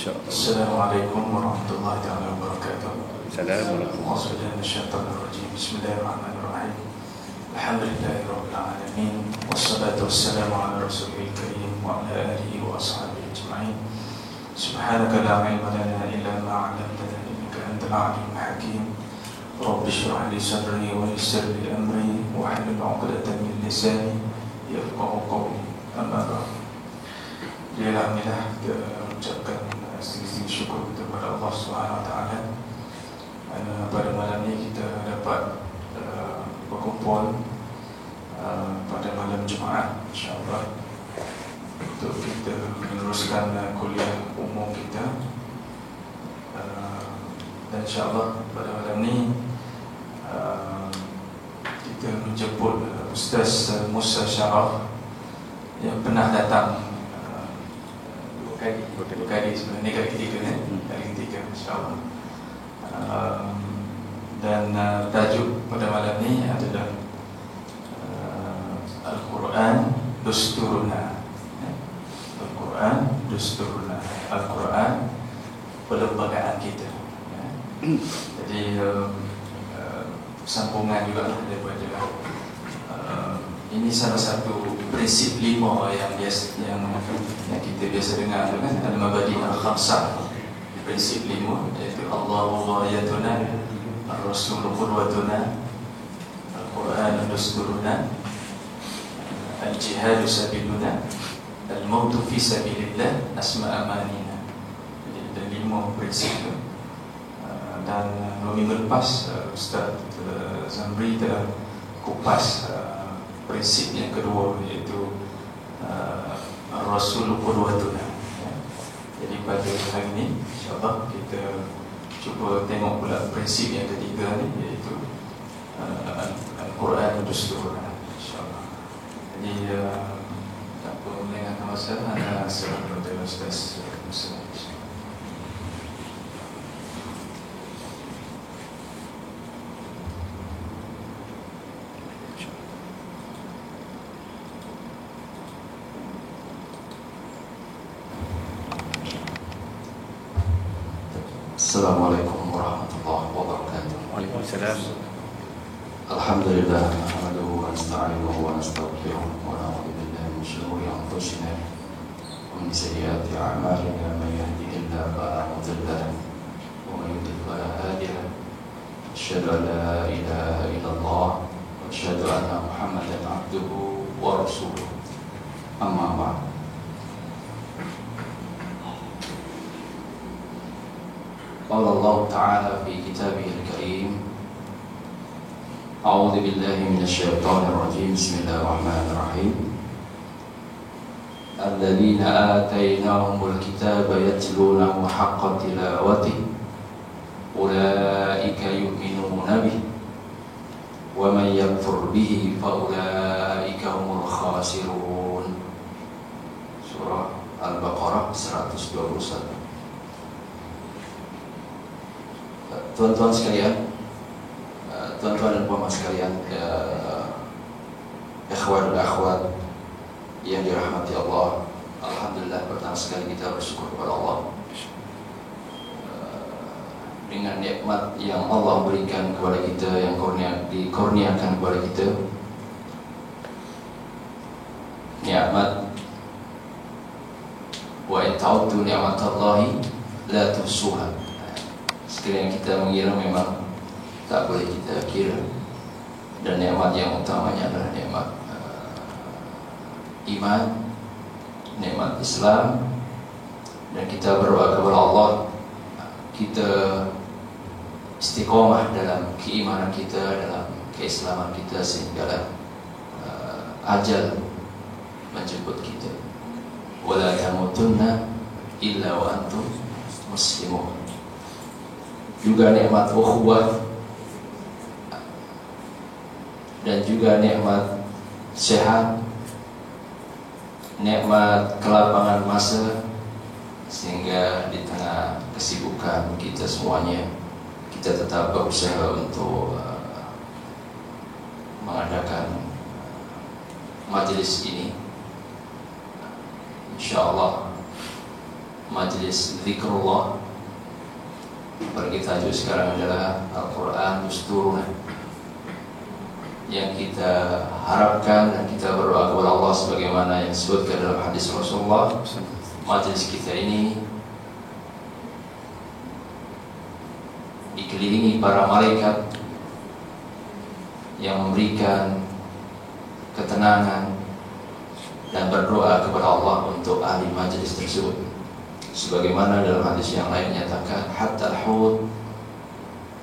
InsyaAllah. Assalamualaikum warahmatullahi wabarakatuh. Assalamualaikum. Bismillahirrahmanirrahim. Alhamdulillahirabbil alamin. Wassalatu wassalamu ala rasulil karim wa ala alihi wa ashabihi ajma'in. Subhanaka la ilma lana illa ma 'allamtana innaka antal alimul hakim. Rabbi shrah li sadri wa yassir li amri wa hlul 'uqdatam min lisani yafqahu qawli. Amma ba'd. Alhamdulillah, kita ucapkan sedikit syukur kepada Allah Subhanahu Wa Taala. Pada malam ini kita dapat berkumpul pada malam Jumaat, insyaAllah, untuk kita meneruskan kuliah umum kita. Dan insyaAllah pada malam ini kita menjemput Ustaz Musa Syaraf yang pernah datang dua kali sebenarnya, kali ketiga insyaAllah. Dan tajuk pada malam ini adalah Al-Quran Dusturuna. Al-Quran Dusturuna, Al-Quran perlembagaan kita. Jadi sambungan juga daripada ini salah satu prinsip 5 yang kita biasa dengar kan, Al-Mabadi' Al-Khamsah. Prinsip 5 iaitu Allahu ghayatuna, Ar-Rasul qudwatuna, Al-Quran dusturuna, Al-Jihadu sabiluna, Al-Mautu fi sabilillah, Asma amanina. Jadi ada 5 prinsip itu. Dan 2 minggu lepas Ustaz Zamri telah kupas prinsip yang kedua, iaitu Rasul qudwatuna. Jadi pada hari ini insyaAllah kita cuba tengok pula prinsip yang ketiga ni, iaitu Al-Quran Dusturuna, insyaAllah. Jadi tanpa melengahkan masa, anda serah kepada Ustaz Musa. Assalamualaikum warahmatullahi wabarakatuh. Waalaikumsalam. Alhamdulillah, nahmaduhu wa nasta'inuhu wa nastaghfiruh wa na'udzu billahi min shururi anfusina wa min sayyiati a'malina. Man yahdihillahu fala mudilla lahu wa man yudlil fala hadiya lahu. Asyhadu an la ilaha illallah wa asyhadu anna Muhammadan 'abduhu wa rasuluh. Amma ba'd. قال الله تعالى في كتابه الكريم: أعوذ بالله من الشيطان الرجيم. بسم الله الرحمن الرحيم. الذين آتيناهم الكتاب يتلونه حق تلاوته أولئك يؤمنون به ومن يكفر به فأولئك هم الخاسرون. Surah Al-Baqarah 121. Tuan-tuan sekalian, tuan-tuan dan puan sekalian, ikhwan dan akhwat yang dirahmati Allah, alhamdulillah, pertama sekali kita bersyukur kepada Allah dengan nikmat yang Allah berikan kepada kita, yang dikurniakan kepada kita. Nikmat, wa in ta'uddu ni'matallahi la tuhsuha. Sekiranya kita mengira, memang tak boleh kita kira. Dan nikmat yang utamanya adalah nikmat iman, nikmat Islam. Dan kita berdoa kepada Allah, kita istiqomah dalam keimanan kita, dalam keislaman kita, sehingga ajal menjemput kita. Wala tamutunna illa wa antum muslimun. Juga nikmat ukhuwah, dan juga nikmat sehat, nikmat kelapangan masa, sehingga di tengah kesibukan kita semuanya, kita tetap berusaha untuk mengadakan majelis ini. InsyaAllah majelis zikrullah. Bagi tajuk sekarang adalah Al-Quran Dusturuna, yang kita harapkan dan kita berdoa kepada Allah sebagaimana yang disebutkan dalam hadis Rasulullah. Majelis kita ini dikelilingi para malaikat yang memberikan ketenangan dan berdoa kepada Allah untuk ahli majelis tersebut. Sebagaimana dalam hadis yang lain menyatakan hatta al-hud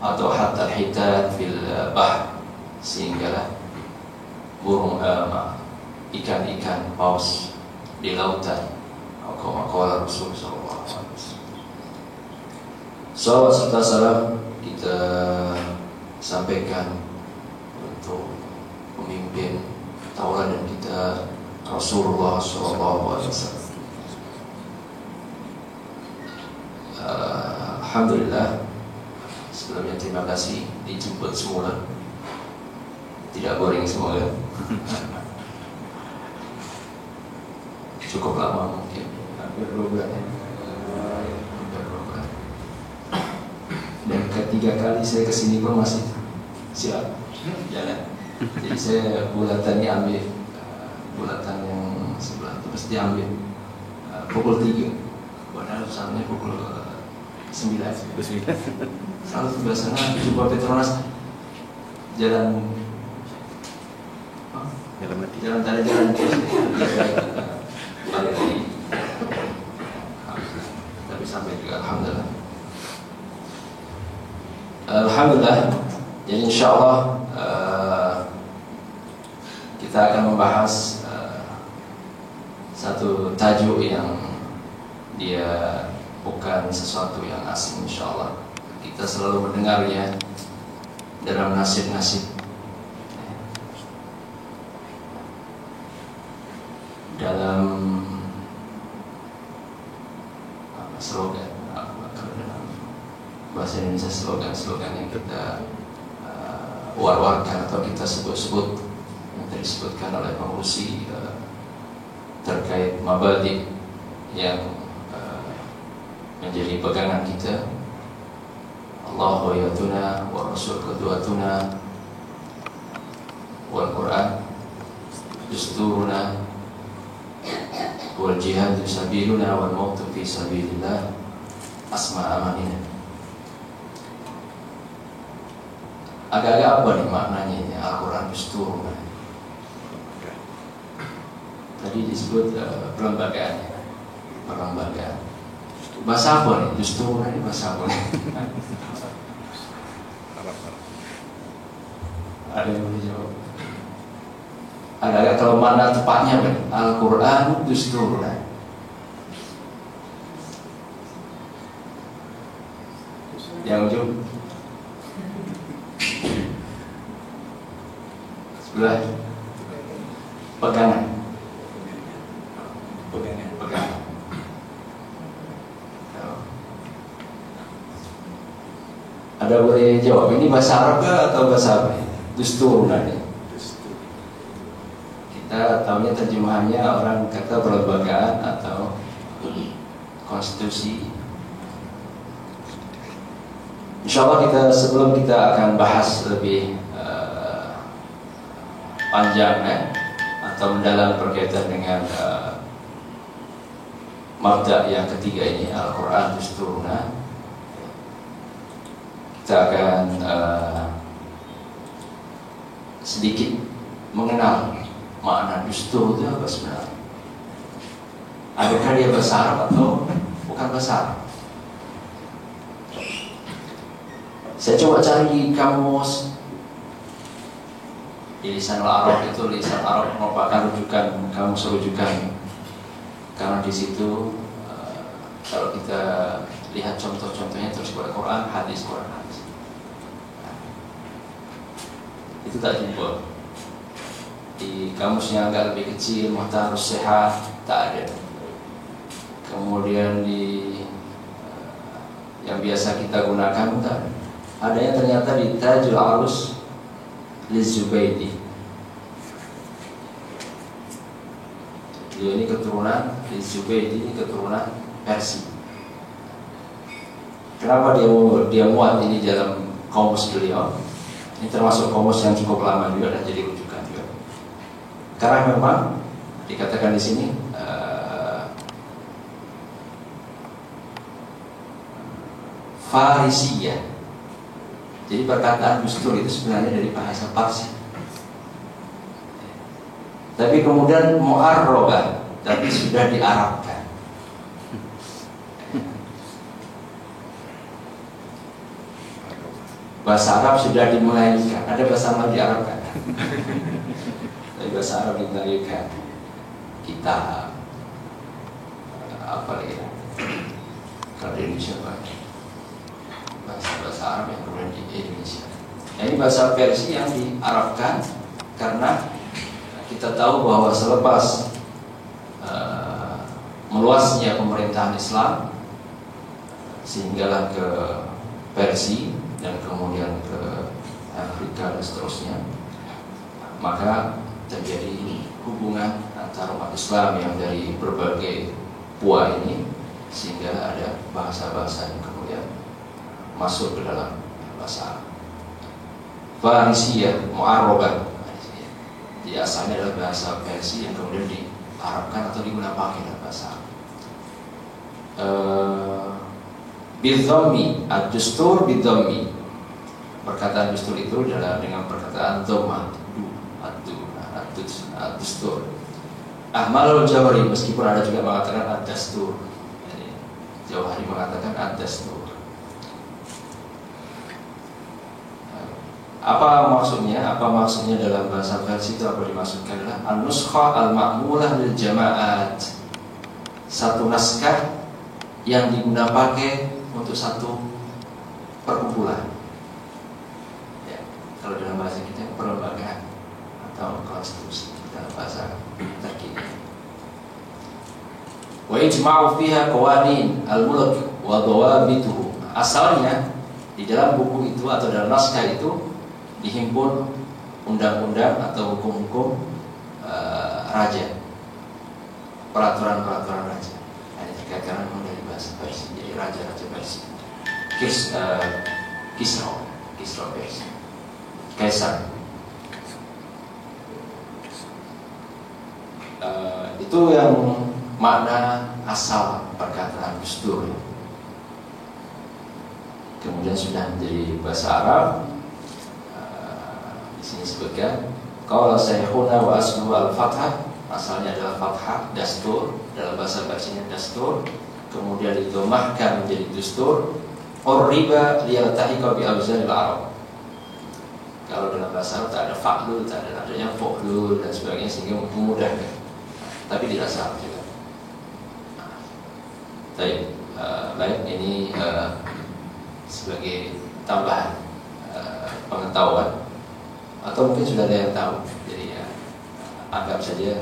atau hatta al-hitan fil bahr, sehinggalah burung ikan-ikan paus di lautan. Qala Rasul sallallahu alaihi wasallam. Salawat serta salam kita sampaikan untuk pemimpin tauladan kita Rasulullah sallallahu alaihi wasallam. Alhamdulillah, sebelumnya terima kasih dijemput semula. Tidak boring semua kan? Cukup lama mungkin, hampir 2 bulan ya. Hampir 2 bulan. Dan ketiga kali saya kesini pun masih siap jalan. Jadi saya bulatan ini ambil bulatan yang sebelah itu mesti ambil pukul 3. Padahal misalnya pukul 9. Selalu biasanya jumpa Petronas jalan tadi jalan balik lagi. Tapi sampai juga Alhamdulillah. Jadi insyaallah kita akan membahas satu tajuk yang dia bukan sesuatu yang asing, insyaallah. Kita selalu mendengarnya dalam nasib-nasib, dalam slogan, kalau dalam bahasa Indonesia slogan-slogan yang kita war-warkan atau kita sebut-sebut yang disebutkan oleh pengurusi terkait mabadi yang menjadi pegangan kita. Allah wayatuna wa rasul qudwatuna wal Quran dusturuna wal jihad sabiluna wal maut fi sabilillah asma amanina. Agak-agak apa nih maknanya ini Al-Quran dusturuna? Tadi disebut perlembagaan. Bahasa apa nih? Dusturuna ini bahasa apa nih? Ada yang boleh jawab? Agak-agak kalau mana tepatnya nih? Al-Quran dusturuna. Yang ujung sebelah pegangan. Ada boleh jawab ini bahasa Arab atau bahasa apa? Dusturuna ini. Kita tahunya terjemahannya orang kata perlembagaan atau konstitusi. Insyaallah sebelum kita akan bahas lebih panjang atau mendalam berkaitan dengan mabda yang ketiga ini Al-Quran Dusturuna, kita akan sedikit mengenal makna dustur itu apa sebenarnya. Adakah dia bahasa Arab atau bukan bahasa Arab? Saya coba cari di kamus. Di lisan Arab itu, lisan Arab merupakan kamus rujukan, karena di situ kalau kita lihat contoh-contohnya terus Quran hadis. Itu tak jumpa di kamus yang agak lebih kecil, Muhtarus Sehat tak ada. Kemudian di yang biasa kita gunakan tak ada. Adanya ternyata di Tajul Arus Lizubaydi. Dia ini keturunan Lizubaydi, ini keturunan Persia. Kenapa dia muat ini dalam kamus beliau? Ini termasuk kamus yang cukup lama juga dan jadi rujukan juga. Karena memang dikatakan di sini Farisiyah. Jadi perkataan Gustur itu sebenarnya dari bahasa Parsi. Tapi kemudian mu'arrobah, tapi sudah diarabkan. Bahasa Arab sudah dimulaikan. Ada bahasa Arab diarabkan. Tapi bahasa Arab dimulaikan. Kita apa lagi? Kalau di Indonesia bahasa Arab yang kemudian di Indonesia. Nah, ini bahasa Persia yang diarabkan karena kita tahu bahwa selepas meluasnya pemerintahan Islam sehinggalah ke Persia dan kemudian ke Afrika dan seterusnya, maka terjadi hubungan antara umat Islam yang dari berbagai pua ini sehingga ada bahasa-bahasa yang kemudian masuk ke dalam bahasa Arab. Farisiyah mu'arrobah. Jadi asalnya adalah bahasa Persia yang kemudian diarabkan atau digunakan dalam bahasa Arab. Bidhammi, ad-dustur bidhammi. Perkataan dustur itu adalah dengan perkataan dhamma, ad-dustur. Ahmalul Jawhari, meskipun ada juga mengatakan ad-dastur. Jadi Jawhari mengatakan ad-dastur. Apa maksudnya? Apa maksudnya dalam bahasa Persia itu apa dimaksudkan adalah an-nuskha al-ma'mulah lil jama'at. Satu naskah yang digunakan untuk satu perkumpulan. Ya, kalau dalam bahasa kita perlembagaan atau konstitusi dalam bahasa terkini. Wa ijma'u fiha qawanin al-mulk wa dhawabituhu. Asalnya di dalam buku itu atau dalam naskah itu dihimpun undang-undang atau hukum-hukum raja, peraturan-peraturan raja. Ini dikatakan dari bahasa Persia, jadi raja-raja Persia. Kisra Persia, kaisar. Itu yang makna asal perkataan dustur. Kemudian sudah menjadi bahasa Arab. Di sini sebutkan qala saykhuna wa asluhu al-fathah, asalnya adalah fathah, dastur, dalam bahasa Persia dastur, kemudian didomahkan menjadi dustur, riba liyaltahiqa bi awzanil arab. Kalau dalam bahasa Arab tak ada fa'lul, tak ada adanya fu'lul dan sebagainya sehingga memudahkan. Tapi dirasa juga. Baik, ini sebagai tambahan pengetahuan. Atau mungkin sudah ada yang tahu, jadi ya, anggap saja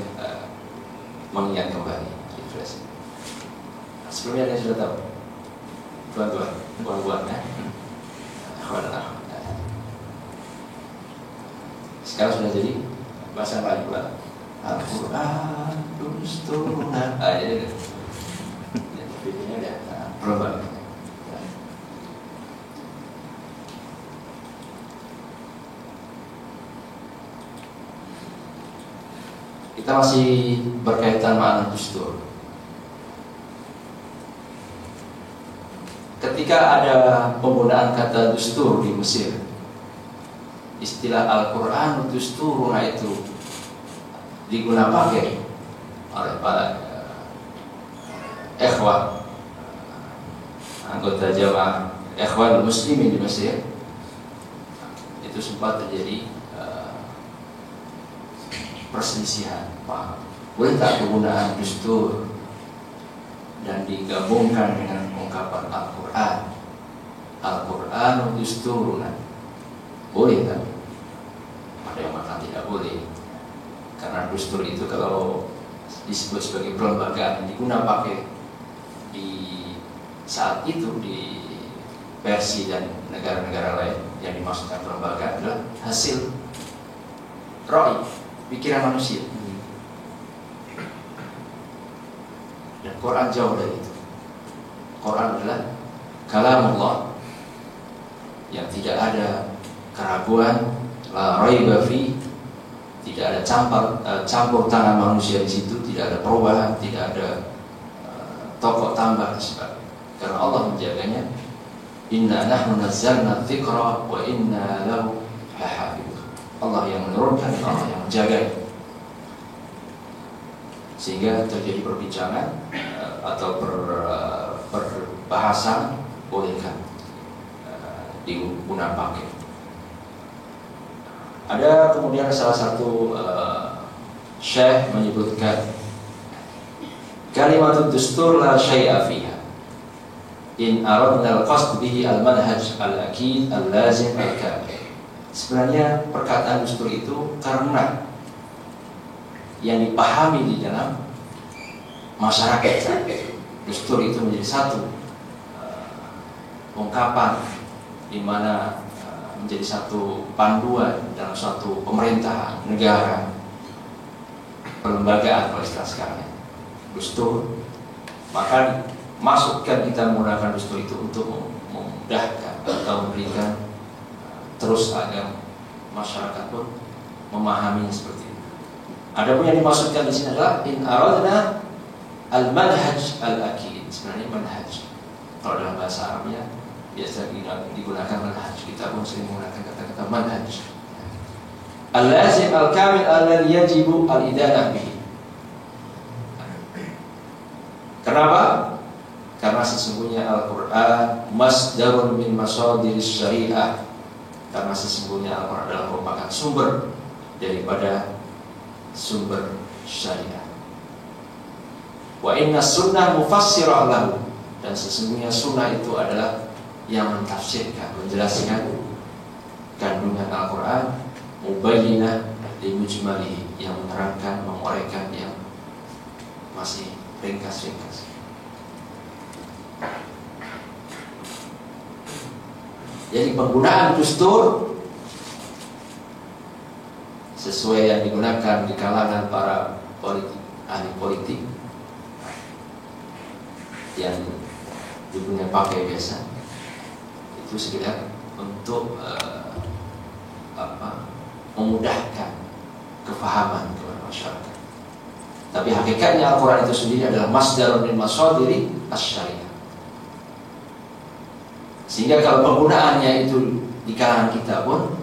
mengingat kembali, refresh. Sebelumnya ada yang sudah tahu, buan-buan ya. Sekarang sudah jadi bahasa lain pula. Al-Quran dusturuna. Jadi videonya udah berubah. Kita masih berkaitan makna dustur. Ketika ada penggunaan kata dustur di Mesir, istilah Al-Quran dusturuna itu digunakan oleh para ikhwah, anggota jamaah ikhwan muslimin di Mesir. Itu sempat terjadi perselisihan, boleh tak penggunaan dustur dan digabungkan dengan ungkapan Al-Quran, Al-Quran dusturuna, boleh tak? Ada yang mengatakan tidak boleh, karena dustur itu kalau disebut sebagai perlembagaan yang digunakan di saat itu di Persia dan negara-negara lain, yang dimaksudkan perlembagaan adalah hasil ra'i, pikiran manusia. Dan Quran jauh dari itu. Quran adalah kalamullah yang tidak ada keraguan, la raiba fi, tidak ada campur tangan manusia di situ, tidak ada perubahan, tidak ada tokok tambah sebab karena Allah menjaganya. Inna nahnu nazzalna dzikra wa inna lahu lahafidz. Allah yang menurunkan, Allah yang menjaga. Sehingga terjadi perbincangan atau perbahasan bolehkah digunakan pakai. Ada kemudian salah satu syekh menyebutkan kalimatut dustur la syai'a fiha in aradna al-qasd bihi al-manhaj al-akid al-lazim al-kamil. Sebenarnya perkataan dustur itu karena yang dipahami di dalam masyarakat. Dustur itu menjadi satu ungkapan di mana menjadi satu panduan dalam suatu pemerintahan, negara, perlembagaan kalau istilah sekarang. Dustur, maka masukkan kita menggunakan dustur itu untuk memudahkan atau memberikan terus agar masyarakat pun memahaminya seperti itu. Adapun yang dimaksudkan di sini adalah in aradna al-manhaj al-akid. Sebenarnya manhaj kalau dalam bahasa Arabnya biasa digunakan manhaj. Kita pun sering menggunakan kata-kata manhaj. Al-lazim al-kamil alladhi yajibu al-idanah bihi. Kenapa? Karena sesungguhnya Al-Quran masdarun min masadiris syariah. Karena sesungguhnya Al-Quran adalah merupakan sumber daripada sumber syariah. Wa inna sunnah mufassirah lahu. Dan sesungguhnya sunnah itu adalah yang mentafsirkan, menjelaskan kandungan Al-Quran, mubayyinah li mujmalihi, yang menerangkan, menguraikan yang masih ringkas-ringkas. Jadi penggunaan dustur sesuai yang digunakan di kalangan para ahli politik yang digunakan pakai biasa itu sekedar untuk memudahkan kefahaman kepada masyarakat. Tapi hakikatnya Al-Quran itu sendiri adalah masdarun min masadiri asy-syariah. Sehingga kalau penggunaannya itu di kalangan kita pun,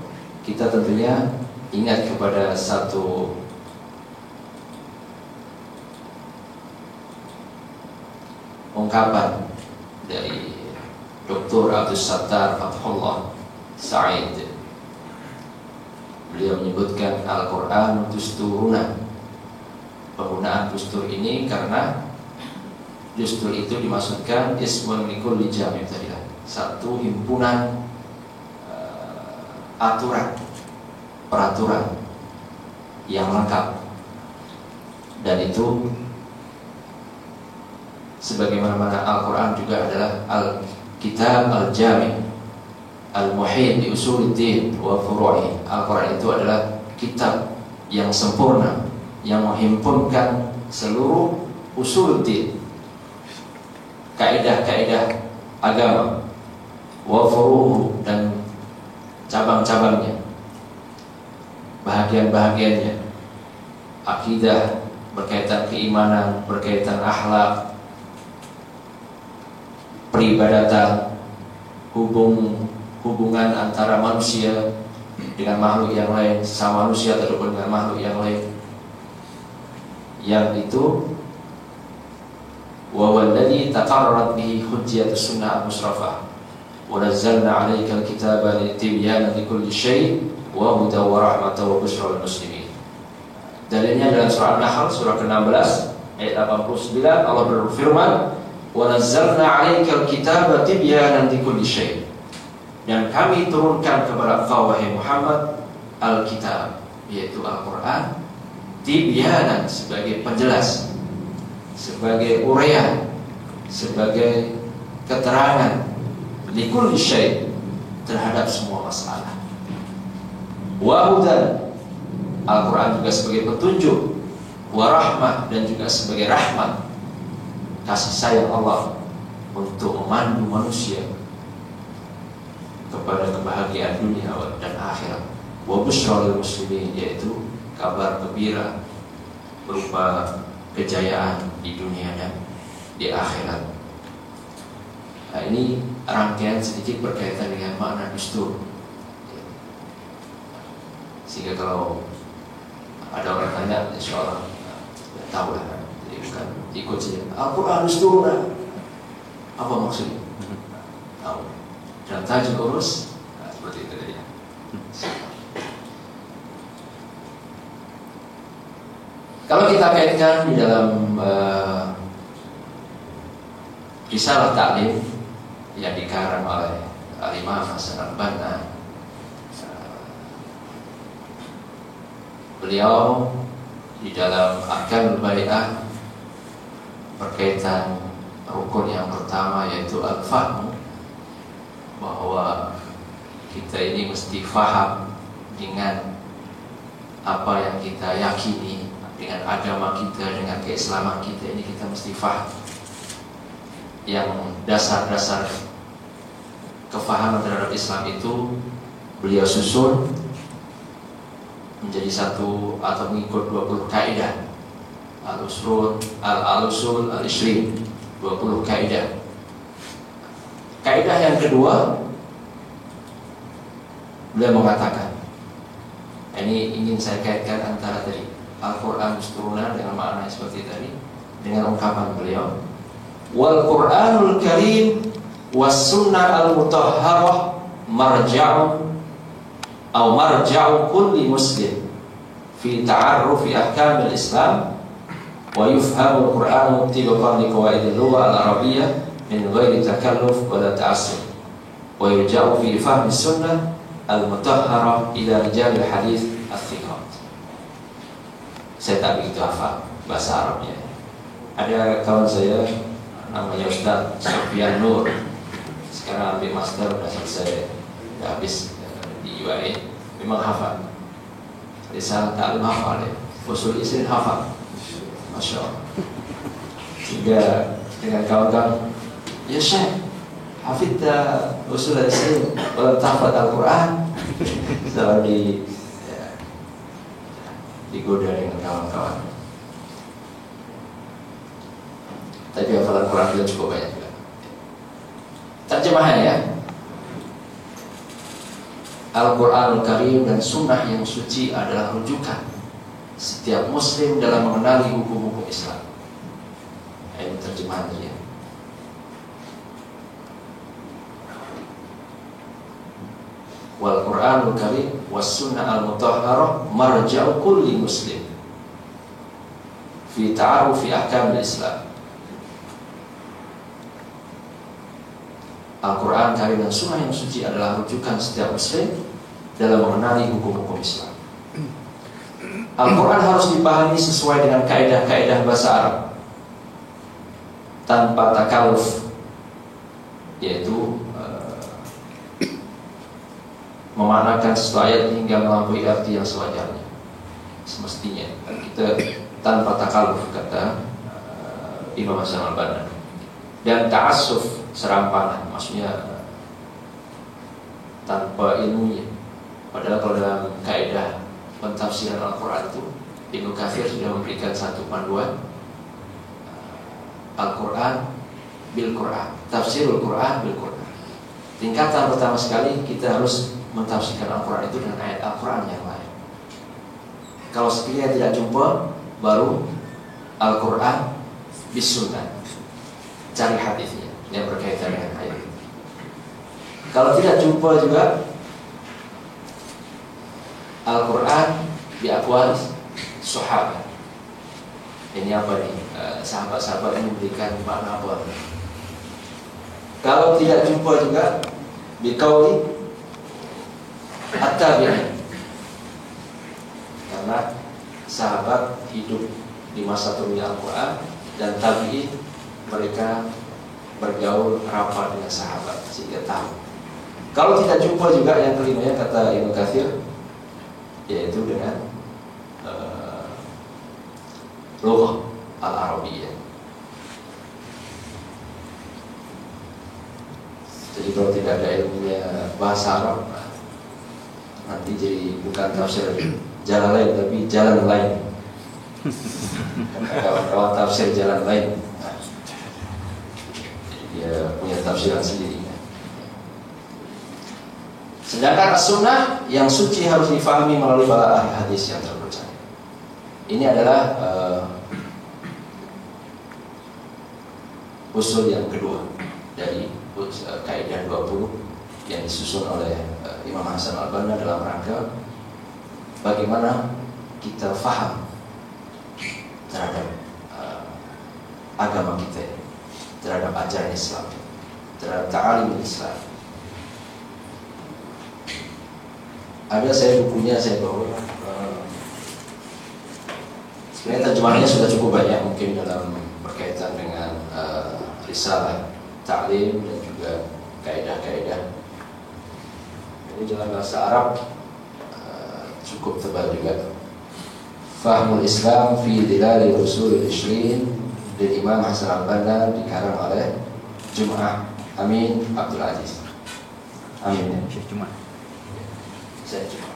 kita tentunya ingat kepada satu ungkapan dari Dr. Abdul Sattar Fathullah Sa'id. Beliau menyebutkan Al-Quran dusturuna. Penggunaan dustur ini karena dustur itu dimaksudkan ismun likulli jami' tadilah, satu himpunan aturan, peraturan yang lengkap, dan itu sebagaimana Al-Quran juga adalah Al-Kitab Al-Jami' Al-Muhit bi Usuluddin wa Furu'i. Al-Quran itu adalah kitab yang sempurna, yang menghimpunkan seluruh usuluddin, kaidah-kaidah agama, wa furu'u, dan cabang-cabangnya, bahagian-bahagiannya, akidah, berkaitan keimanan, berkaitan akhlak, peribadatan, hubungan antara manusia dengan makhluk yang lain, sama manusia ataupun dengan makhluk yang lain. Yang itu wa walladzi taqarrarat bihi hujjatus sunnah al-musrafah wa nazzalna 'alaikal kitaba litibyana likulli syai' wa hudan wa rahmatan wa busyra lil muslimin. Dalilnya dalam surah An-Nahl surah ke-16 ayat 89, Allah berfirman wa nazzalna 'alaikal kitaba tibyanan likulli syai'. Dan kami turunkan kepada engkau wahai Muhammad Al-Kitab, yaitu Al-Quran, tibyanan, sebagai penjelas, sebagai uraian, sebagai keterangan, likulli syai', terhadap semua masalah. Wa hudan, Al-Quran juga sebagai petunjuk, wa rahmah, dan juga sebagai rahmat, kasih sayang Allah untuk memandu manusia kepada kebahagiaan dunia dan akhirat. Wa busyra lil muslimin, yaitu kabar gembira berupa kejayaan di dunia dan di akhirat. Nah, ini rangkaian sedikit berkaitan dengan makna dustur. Sehingga kalau ada orang tanya, insya Allah tahu lah. Jadi bukan ikut saja. Al-Quran dusturna. Apa maksudnya? Tahu. Dan tajuk urus, nah, seperti itu tadi. Kalau kita kaitkan di dalam risalah taklim yang dikarang oleh Al-Imam Hasan Al-Banna, beliau di dalam Ahkamul Bai'ah berkaitan rukun yang pertama yaitu al-fahmu, bahwa kita ini mesti faham dengan apa yang kita yakini, dengan agama kita, dengan keislaman kita ini kita mesti faham. Yang dasar-dasar kefahaman terhadap Islam itu beliau susun menjadi satu atau mengikut 20 kaidah. Al-usul, al-ishrin, 20 kaidah. Kaidah yang kedua, beliau mengatakan, ini ingin saya kaitkan antara tadi Al-Quran dusturuna dengan makna seperti tadi dengan ungkapan beliau, wal Quranul Karim was sunnah al-mutahharah marja'u kulli muslim fi ta'arrufi ahkamil Islam wa yufhamu al-Qur'anu tibqan li qawaidil lugha al-arabiyyah min ghairi takalluf wa la ta'assub wa yurja'u fi fahmi sunnah al-mutahharah ila rijal hadits al-thiqat. Saya tak begitu hafal bahasa Arabnya. Ada kawan saya namanya Ustaz Sofyan Nur, sekarang ambil master, sudah selesai, sudah habis di UAE. Memang hafal risalah taklim, hafal ya, usul isin hafal, Masya Allah. Sehingga dengan kawan-kawan, ya Syekh, hafidta usul isin walam tahfad Al-Quran, selalu digoda dengan kawan-kawan. Tapi hafalan Quran beliau cukup banyak juga. Terjemahan ya, Al-Quranul Karim dan Sunnah yang suci adalah rujukan setiap Muslim dalam mengenali hukum-hukum Islam. Ini terjemahan dia. Wal Quranul Karim was Sunnah al-Mutahharah marja'u kulli Muslim fi ta'arufi ahkamil Islam. Al-Quran Karim dan Sunnah yang suci adalah rujukan setiap Muslim dalam mengenali hukum-hukum Islam. Al-Quran harus dipahami sesuai dengan kaidah-kaidah bahasa Arab tanpa takalluf, yaitu memaknakan sesuatu ayat hingga melampaui arti yang sewajarnya. Semestinya kita tanpa takalluf, kata Imam Hasan Al-Banna. Dan ta'assuf, serampangan, maksudnya tanpa ilmunya. Padahal kalau dalam kaidah pentafsiran Al-Quran itu, Ibnu Katsir sudah memberikan satu panduan, Al-Quran bil Quran, tafsirul Quran bil Quran. Tingkatan pertama sekali kita harus mentafsirkan Al-Quran itu dengan ayat Al-Quran yang lain. Kalau sekiranya tidak jumpa, baru Al-Quran bis Sunnah, cari hadisnya yang berkaitan dengan ayat. Kalau tidak jumpa juga Al-Quran bi aqwal sahabat. Ini apa nih? Sahabat-sahabat ini memberikan makna apa? Kalau tidak jumpa juga bi qauli at-tabi'in, karena sahabat hidup di masa turunnya Al-Quran dan tabi'in, mereka bergaul rapat dengan sahabat sehingga tahu. Kalau tidak jumpa juga yang kelimanya, kata Ibnu Katsir, yaitu dengan lughah al-arabiyyah. Jadi kalau tidak ada ilmunya bahasa Arab, nanti jadi bukan tafsir jalan lain, tapi jalan lain. Kawan-kawan tafsir jalan lain, dia punya tafsiran sendiri. Sedangkan as-sunnah yang suci harus difahami melalui para ahli hadis yang terpercaya. Ini adalah usul yang kedua dari kaidah 20 yang disusun oleh Imam Hasan Al-Banna dalam rangka bagaimana kita faham terhadap agama kita, terhadap ajaran Islam, terhadap ta'alim Islam. Ada saya bukunya saya bawa. Sebenarnya terjemahannya sudah cukup banyak, mungkin dalam berkaitan dengan risalah, ta'lim dan juga kaidah-kaidah. Ini dalam bahasa Arab cukup tebal juga. Fahmul Islam fi Dilali Usulul Ishrin dari Imam Hasan Al-Banna, dikarang oleh Jum'ah Amin Abdul Aziz. Amin ya. Jum'ah. Saya Jum'ah.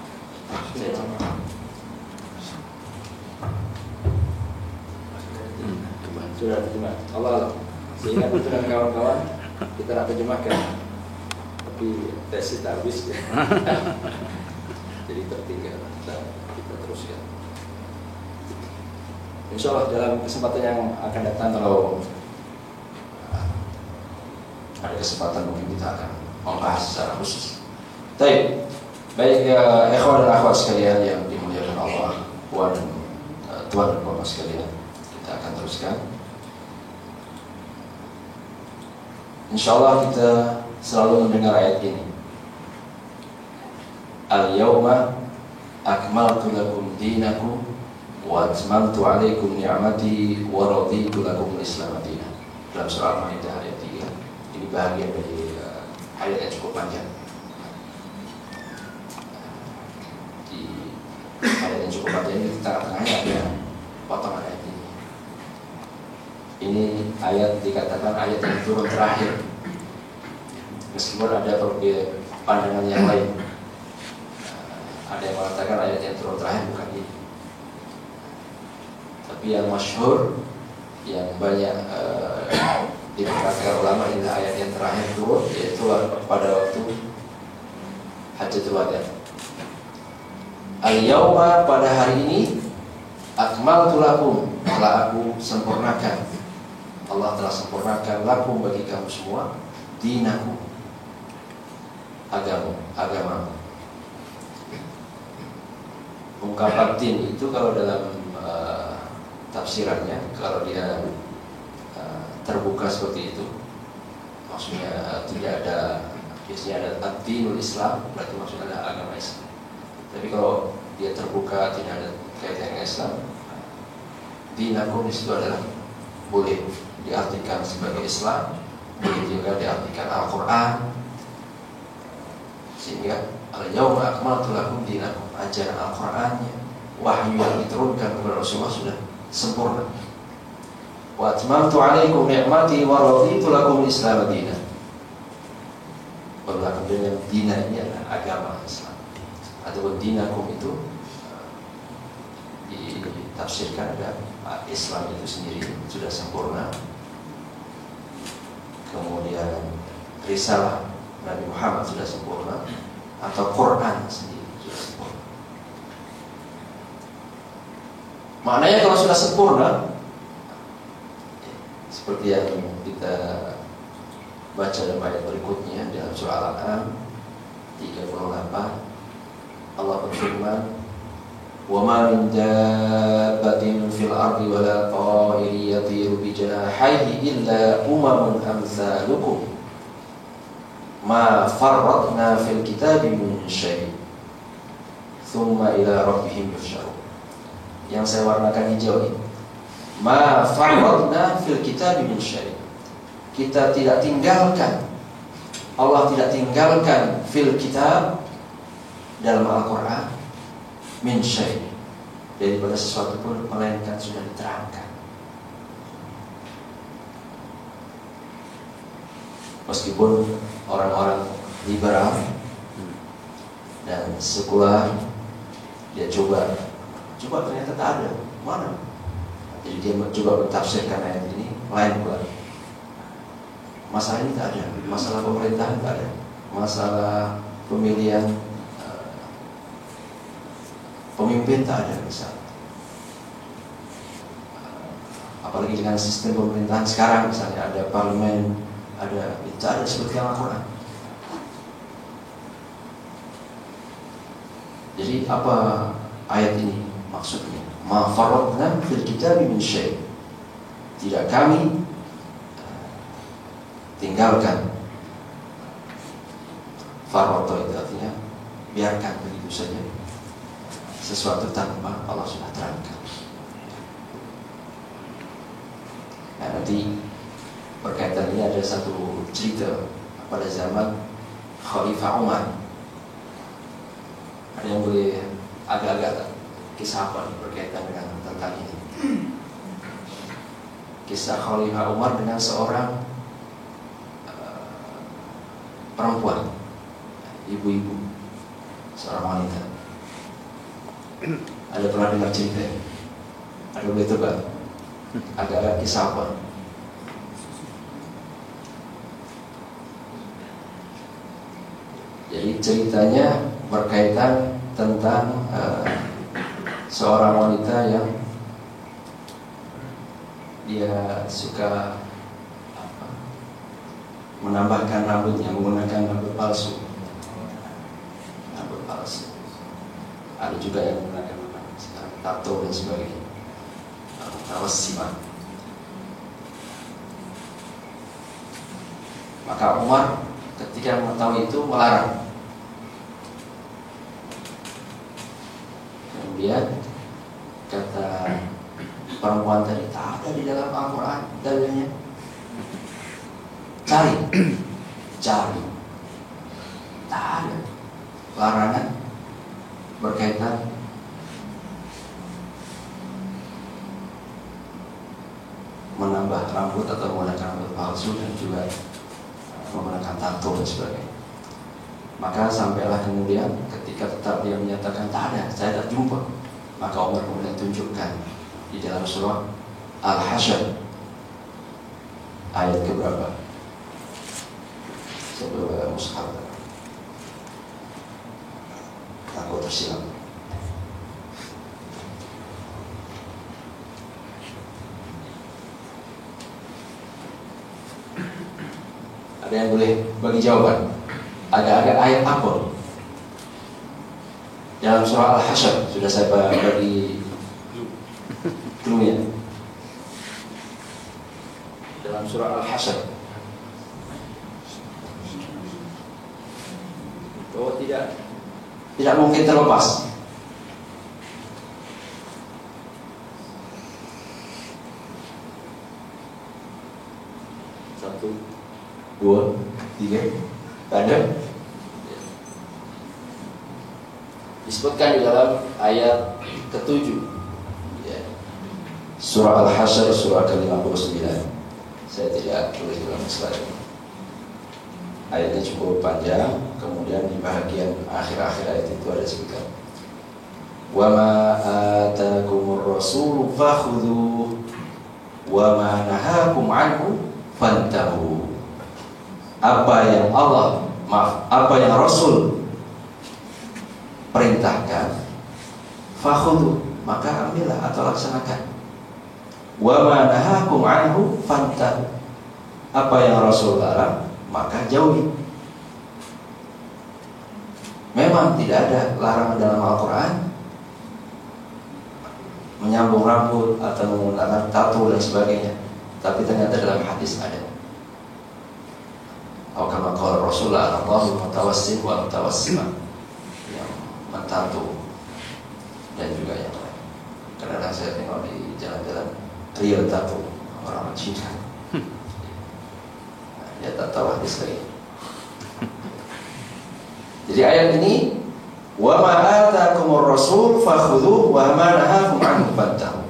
Sudah terjemah. Allah. Sehingga itu dan kawan-kawan kita nak terjemahkan, tapi tesis tak habis. Jadi tertinggal. Kita teruskan. Insya Allah dalam kesempatan yang akan datang, kalau ada kesempatan mungkin kita akan membahas secara khusus. Baik ya, ikhwan dan akhwat sekalian yang dimuliakan Allah, puan dan tuan dan puan sekalian, kita akan teruskan. Insya Allah kita selalu mendengar ayat ini. Al-yawma akmaltu lakum dinakum wa atmamtu alaikum ni'mati wa raditu lakum al-Islam dinan. Dalam surah Al-Maidah ayat 3. Ini bahagian dari ayat yang cukup panjang. Di ayat yang cukup panjang ini, di tengah-tengahnya ada potongan ayat ini. Ini ayat dikatakan ayat yang turun terakhir, meskipun ada berbeda pandangan yang lain. Ada yang mengatakan ayat yang turun terakhir bukan ini, tapi yang masyhur, yang banyak diperkatakan ulama, ini ayat yang terakhir turun, yaitu pada waktu Hajjatul Wada. Al-yawma, pada hari ini, akmaltu lakum, telah aku sempurnakan, Allah telah sempurnakan lakum, bagi kamu semua, dinakum, agama. Ungkapan din itu kalau dalam tafsirannya, kalau dia terbuka seperti itu, maksudnya tidak ada, biasanya ada ad-dinul Islam, berarti maksudnya ada agama Islam. Tapi kalau dia terbuka, tidak ada kaitan dengan Islam, dinakum itu adalah boleh diartikan sebagai Islam, boleh juga diartikan Al-Quran. Sehingga al-yawma akmaltu lakum dinakum, ajaran Al-Qurannya, wahyu yang diturunkan kepada Rasulullah sudah sempurna. Wa atmamtu alaikum ni'mati wa raditu lakum al-Islam dinan. Berlaku dengan dina ini adalah agama Islam. Atau dinakum itu ditafsirkan ada Islam itu sendiri sudah sempurna. Kemudian risalah Nabi Muhammad sudah sempurna, atau Quran sendiri sudah sempurna. Maknanya kalau sudah sempurna, seperti yang kita baca dalam ayat berikutnya dalam surah Al-An'am 38, Allah berfirman, "Wa ma min dabbatin fil ardi wa la ta'irin yatiru bi janahihi illa umamun amsalukum ma farratna fil kitabi min syai' thumma ila rabbihim yuhsyarun." Yang saya warnakan hijau ini, ma farratna fil kitabi min syai', kita tidak tinggalkan, Allah tidak tinggalkan fil kitab, dalam Al-Quran, min syai', daripada sesuatu pun, melainkan sudah diterangkan. Meskipun orang-orang liberal dan sekular, dia coba ternyata tak ada mana. Jadi dia coba mentafsirkan ayat ini lain pula. Masalah ini tak ada, masalah pemerintahan tak ada, masalah pemilihan pemimpin tak ada misalnya. Apalagi dengan sistem pemerintahan sekarang, misalnya ada parlemen, ada seperti Al-Quran. Jadi apa ayat ini maksudnya? Ma farratna fil kitabi min syai'. Tidak kami tinggalkan. Farratna itu artinya biarkan begitu saja sesuatu tanpa Allah sudah terangkan. Nah, nanti berkaitan ini ada satu cerita pada zaman Khalifah Umar. Ada yang boleh agak-agak kisah apa berkaitan dengan tentang ini? Kisah Khalifah Umar dengan seorang perempuan, ibu-ibu, seorang wanita. Ada pernah dengar cerita? Ada boleh tebak? Agak-agak kisah apa? Jadi ceritanya berkaitan tentang seorang wanita yang dia suka menambahkan rambutnya menggunakan rambut palsu. Rambut palsu. Ada juga yang menggunakan tato dan sebagainya. Tawassiman. Maka Umar ketika mengetahui itu melarang. Kemudian kata perempuan tadi, tak ada di dalam Al-Quran dalilnya. Cari, tak ada larangan berkaitan menambah rambut atau menggunakan rambut palsu dan juga menggunakan tato dan sebagainya. Maka sampailah kemudian ketika tetap dia menyatakan tak ada, saya tak jumpa, maka Umar kemudian tunjukkan di dalam surah Al-Hasyr ayat keberapa? Saya bawa mushaf, takut tersilap. Ada yang boleh bagi jawaban? Agak-agak ayat apa? Dalam surah Al-Hasyr sudah saya bagi clue-nya. Dalam surah Al-Hasyr. Oh, tidak mungkin terlepas. Satu, dua, tiga. Ada disebutkan di dalam ayat ke-7 ya. Surah Al-Hasyr surah ke-59. Saya tidak tulis dalam slide. Ayatnya cukup panjang. Kemudian di bagian akhir-akhir ayat itu ada disebutkan, wa ma atakumur rasul fakhudhu wa ma nahakum anhu fantahu. Apa yang Rasul perintahkan, fakhudhu, maka ambillah atau laksanakan. Wa ma nahakum anhu fantahu. Apa yang Rasul larang, maka jauhi. Memang tidak ada larangan dalam Al-Quran menyambung rambut atau menggunakan tato dan sebagainya, tapi ternyata dalam hadis ada. Atau kama qala Rasulullah Allahu mutawassim wa mutawassima, yang mentato dan juga yang lain. Kadang-kadang saya tengok di jalan-jalan real tato orang Cina. Dia tak tahu hadis lagi. Jadi ayat ini, wa ma atakumur rasul fakhudhuhu wa ma nahakum anhu fantahu.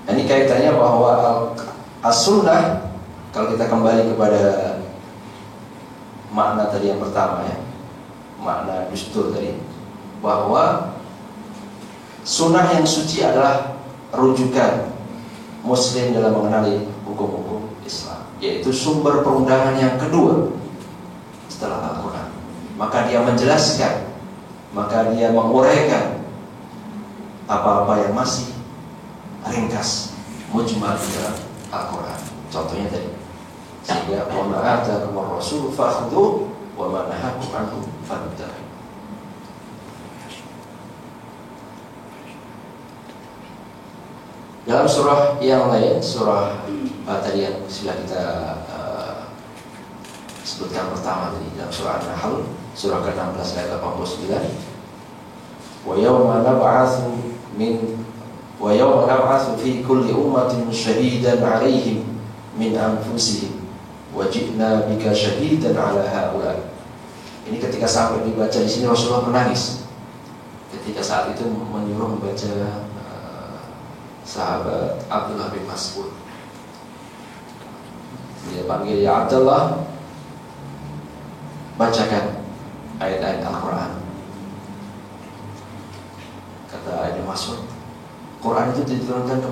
Ini kaitannya bahwa as-sunnah, kalau kita kembali kepada makna tadi yang pertama ya, makna dustur tadi, bahwa sunnah yang suci adalah rujukan Muslim dalam mengenali hukum-hukum Islam, yaitu sumber perundangan yang kedua setelah Al-Quran. Maka dia menjelaskan, maka dia menguraikan apa-apa yang masih ringkas, mujmal di dalam Al-Quran. Contohnya tadi, sehingga wa ma atakumur rasul fakhudhu wa ma nahakum anhu fantahu. Dalam surah yang lain, surah tadi yang sudah kita sebutkan pertama tadi, dalam surah An-Nahl, surah ke-16 ayat 89, wa yawma nab'atsu fi kulli ummatin shahidan 'alaihim min anfusihim wa ji'na bika shahidan 'ala haula. Ini ketika sampai dibaca di sini Rasulullah menangis. Ketika saat itu menyuruh membaca sahabat Abdullah bin Mas'ud. Dia panggil, ya Abdullah, bacakan ayat-ayat Al-Quran. Kata Ibnu Mas'ud, Quran itu diturunkan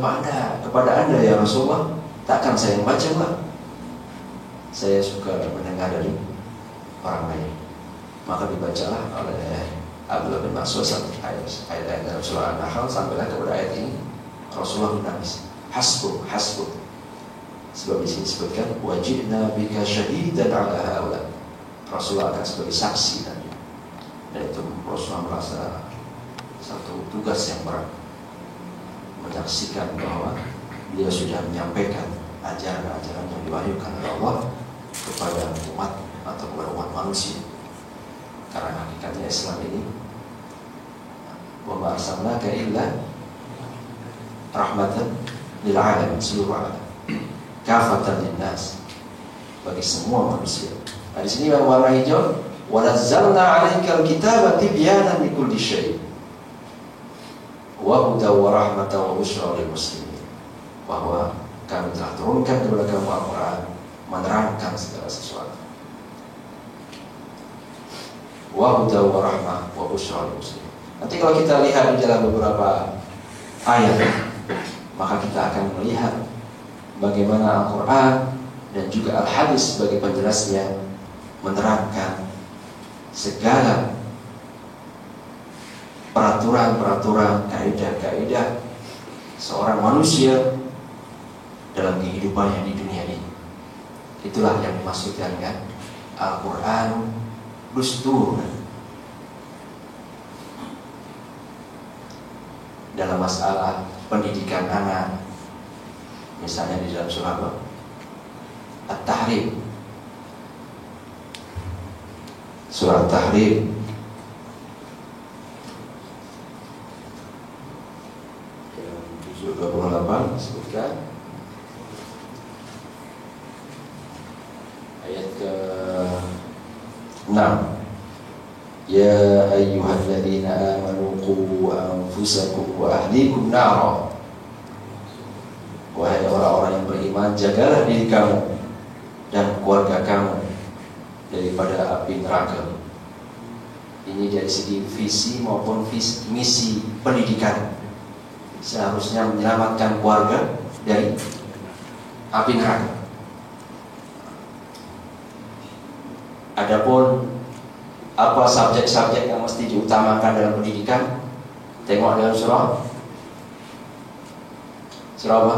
kepada anda ya Rasulullah. Takkan saya yang baca, Pak. Saya suka mendengar dari orang lain. Maka dibacalah oleh Abdullah bin Mas'ud ayat-ayat dalam surah An-Nahl sampailah kepada ayat ini. Rasulullah menangis. Hasbuk, hasbuk. Sebab di sini disebutkan wajibna bika syahidan 'ala haula. Rasulullah akan sebagai saksi dan itu Rasulullah merasa satu tugas yang berat, menyaksikan bahwa dia sudah menyampaikan ajaran-ajaran yang diwahyukan oleh Allah kepada umat atau kepada umat manusia. Karena hakikatnya Islam ini wa ma arsalnaka illa rahmatan lil alamin, seluruh alam, kafatan linnas, bagi semua manusia. Nah, di sini yang warna hijau, wa nazzalna 'alaikal kitaba tibyanan likulli syai' wa hudan wa rahmatan wa busyra lil muslimin. Bahwa kami telah turunkan kepada kamu Al-Quran menerangkan segala sesuatu. Wa hudan wa rahmatan wa busyra lil muslimin. Nanti kalau kita lihat di dalam beberapa ayat, maka kita akan melihat bagaimana Al-Quran dan juga Al-Hadis sebagai penjelasnya menerangkan segala peraturan-peraturan, kaidah-kaidah seorang manusia dalam kehidupannya di dunia ini. Itulah yang dimaksudkan kan Al-Quran dustur. Dalam masalah pendidikan anak, misalnya di dalam surah At-Tahrim, surah At-Tahrim yang 728 disebutkan ayat ke-6, ya ayyuhalladzina amanu qu anfusakum wa ahlikum nara. Wahai orang-orang yang beriman, jagalah diri kamu dan keluarga kamu daripada api neraka. Ini dari segi visi maupun misi pendidikan. Seharusnya menyelamatkan keluarga dari api neraka. Adapun apa subjek-subjek yang mesti diutamakan dalam pendidikan, tengok dalam surah apa?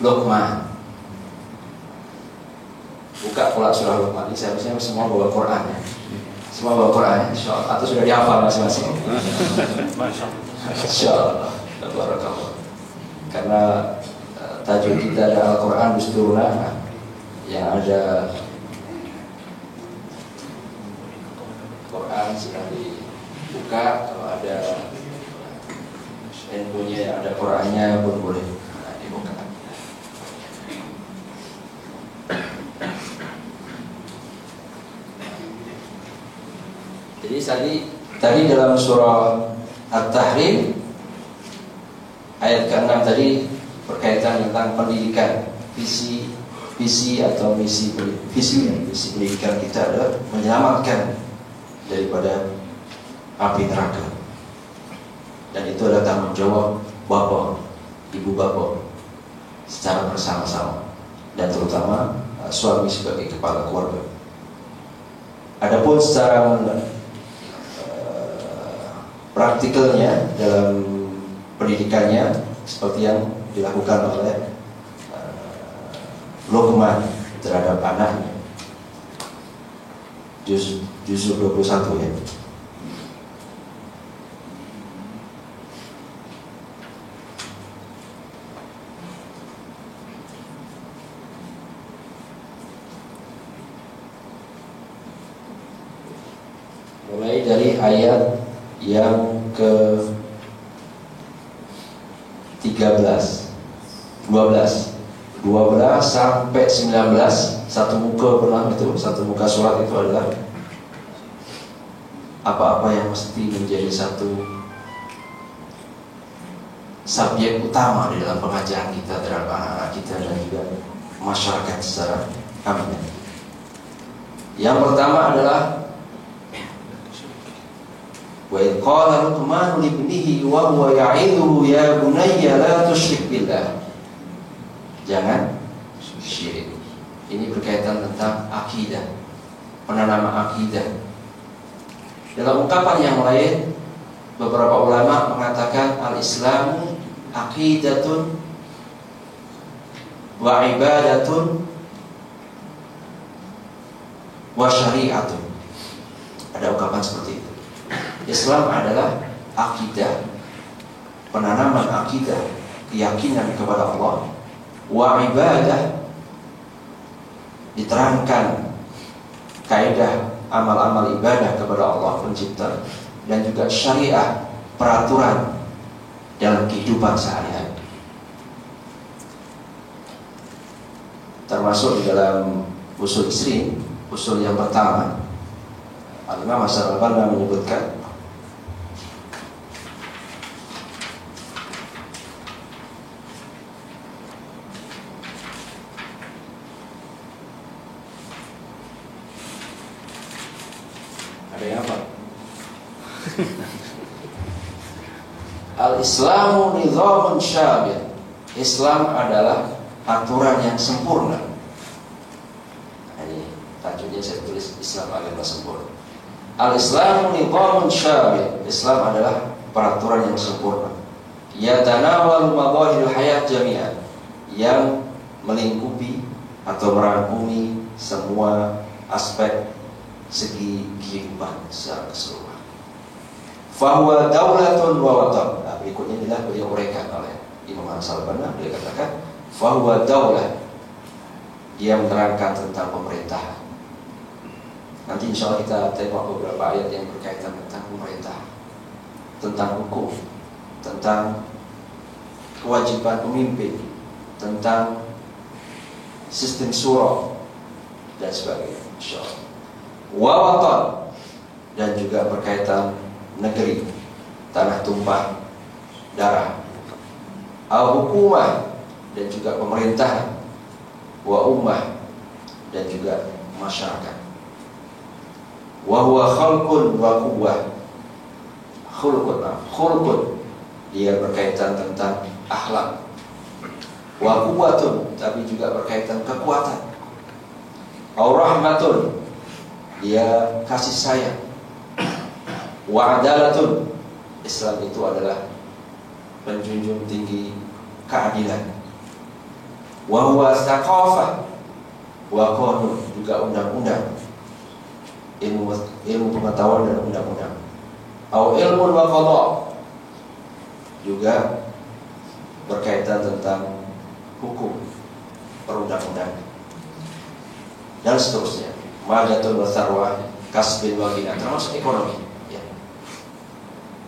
Luqman. Buka pula surah Luqman. Ini seharusnya semua bawa Quran ya. Semua bawa Quran ya, insyaallah. Atau sudah dihafal masing-masing? Insyaallah. Tabarakallah. Karena tajuk kita adalah Al-Quran dusturuna, yang ada Quran sudah dibuka. Kalau ada handphonenya yang ada Qurannya pun boleh dibuka. Jadi tadi dalam surah At-Tahrim ayat ke-6 tadi berkaitan tentang pendidikan, visi visi atau misi pendidikan kita adalah menyelamatkan daripada api neraka. Dan itu adalah tanggung jawab bapak, ibu bapak secara bersama-sama, dan terutama suami sebagai kepala keluarga. Adapun secara praktikalnya dalam pendidikannya seperti yang dilakukan oleh Luqman terhadap anaknya, juz 21 ya. Mulai dari ayat yang ke 12 sampai 19, satu muka surat itu adalah apa-apa yang mesti menjadi satu subjek utama di dalam pengajaran kita terhadap anak-anak kita dan juga masyarakat secara umum. Yang pertama adalah wa idh qala Luqman li ibnihi wa huwa ya'idhuhu ya bunayya la tusyrik billah. Jangan syirik. Ini berkaitan tentang akidah, penanaman akidah. Dalam ungkapan yang lain, beberapa ulama mengatakan al-Islamu aqidatun wa ibadatun wa syari'atun. Ada ungkapan seperti itu. Islam adalah akidah, penanaman akidah, keyakinan kepada Allah. Wa ibadah, diterangkan kaidah amal-amal ibadah kepada Allah pencipta, dan juga syariah, peraturan dalam kehidupan sehari-hari. Termasuk di dalam usul isri, usul yang pertama, Al-Imam As-Sa'labani menyebutkan Al-Islamu nidhamun syamil. Islam adalah aturan yang sempurna. Ini tajuknya saya tulis Islam agama sempurna. Al-Islamu nidhamun syamil. Islam adalah peraturan yang sempurna. Yatanawal madahil hayat jami'an, yang melingkupi atau merangkumi semua aspek segi kehidupan secara keseluruhan. Fahuwa daulatun wa watan. Nah, berikutnya inilah beliau uraikan oleh Imam As-Sa'labani. Beliau katakan fahuwa daulah, dia menerangkan tentang pemerintahan. Nanti insya Allah kita tengok beberapa ayat yang berkaitan tentang pemerintah, tentang hukum, tentang kewajiban pemimpin, tentang sistem syura dan sebagainya, insya Allah. Wa watan, dan juga berkaitan negeri, tanah tumpah darah. Al-hukumah, dan juga pemerintahan. Wa ummah, dan juga masyarakat. Wa huwa khalqun wa quwwah. Khulqun, dia berkaitan tentang akhlak. Wa quwwatun, tapi juga berkaitan kekuatan. Au rahmatun, dia kasih sayang. Wa adalatun, Islam itu adalah penjunjung tinggi keadilan. Wa huwa thaqafah wa qanun, juga undang-undang, ilmu pengetahuan dan undang-undang. Au ilmun wa qada, juga berkaitan tentang hukum, perundang-undangan, dan seterusnya. Madatun wa sarwah, kasbin wa ghina, termasuk ekonomi.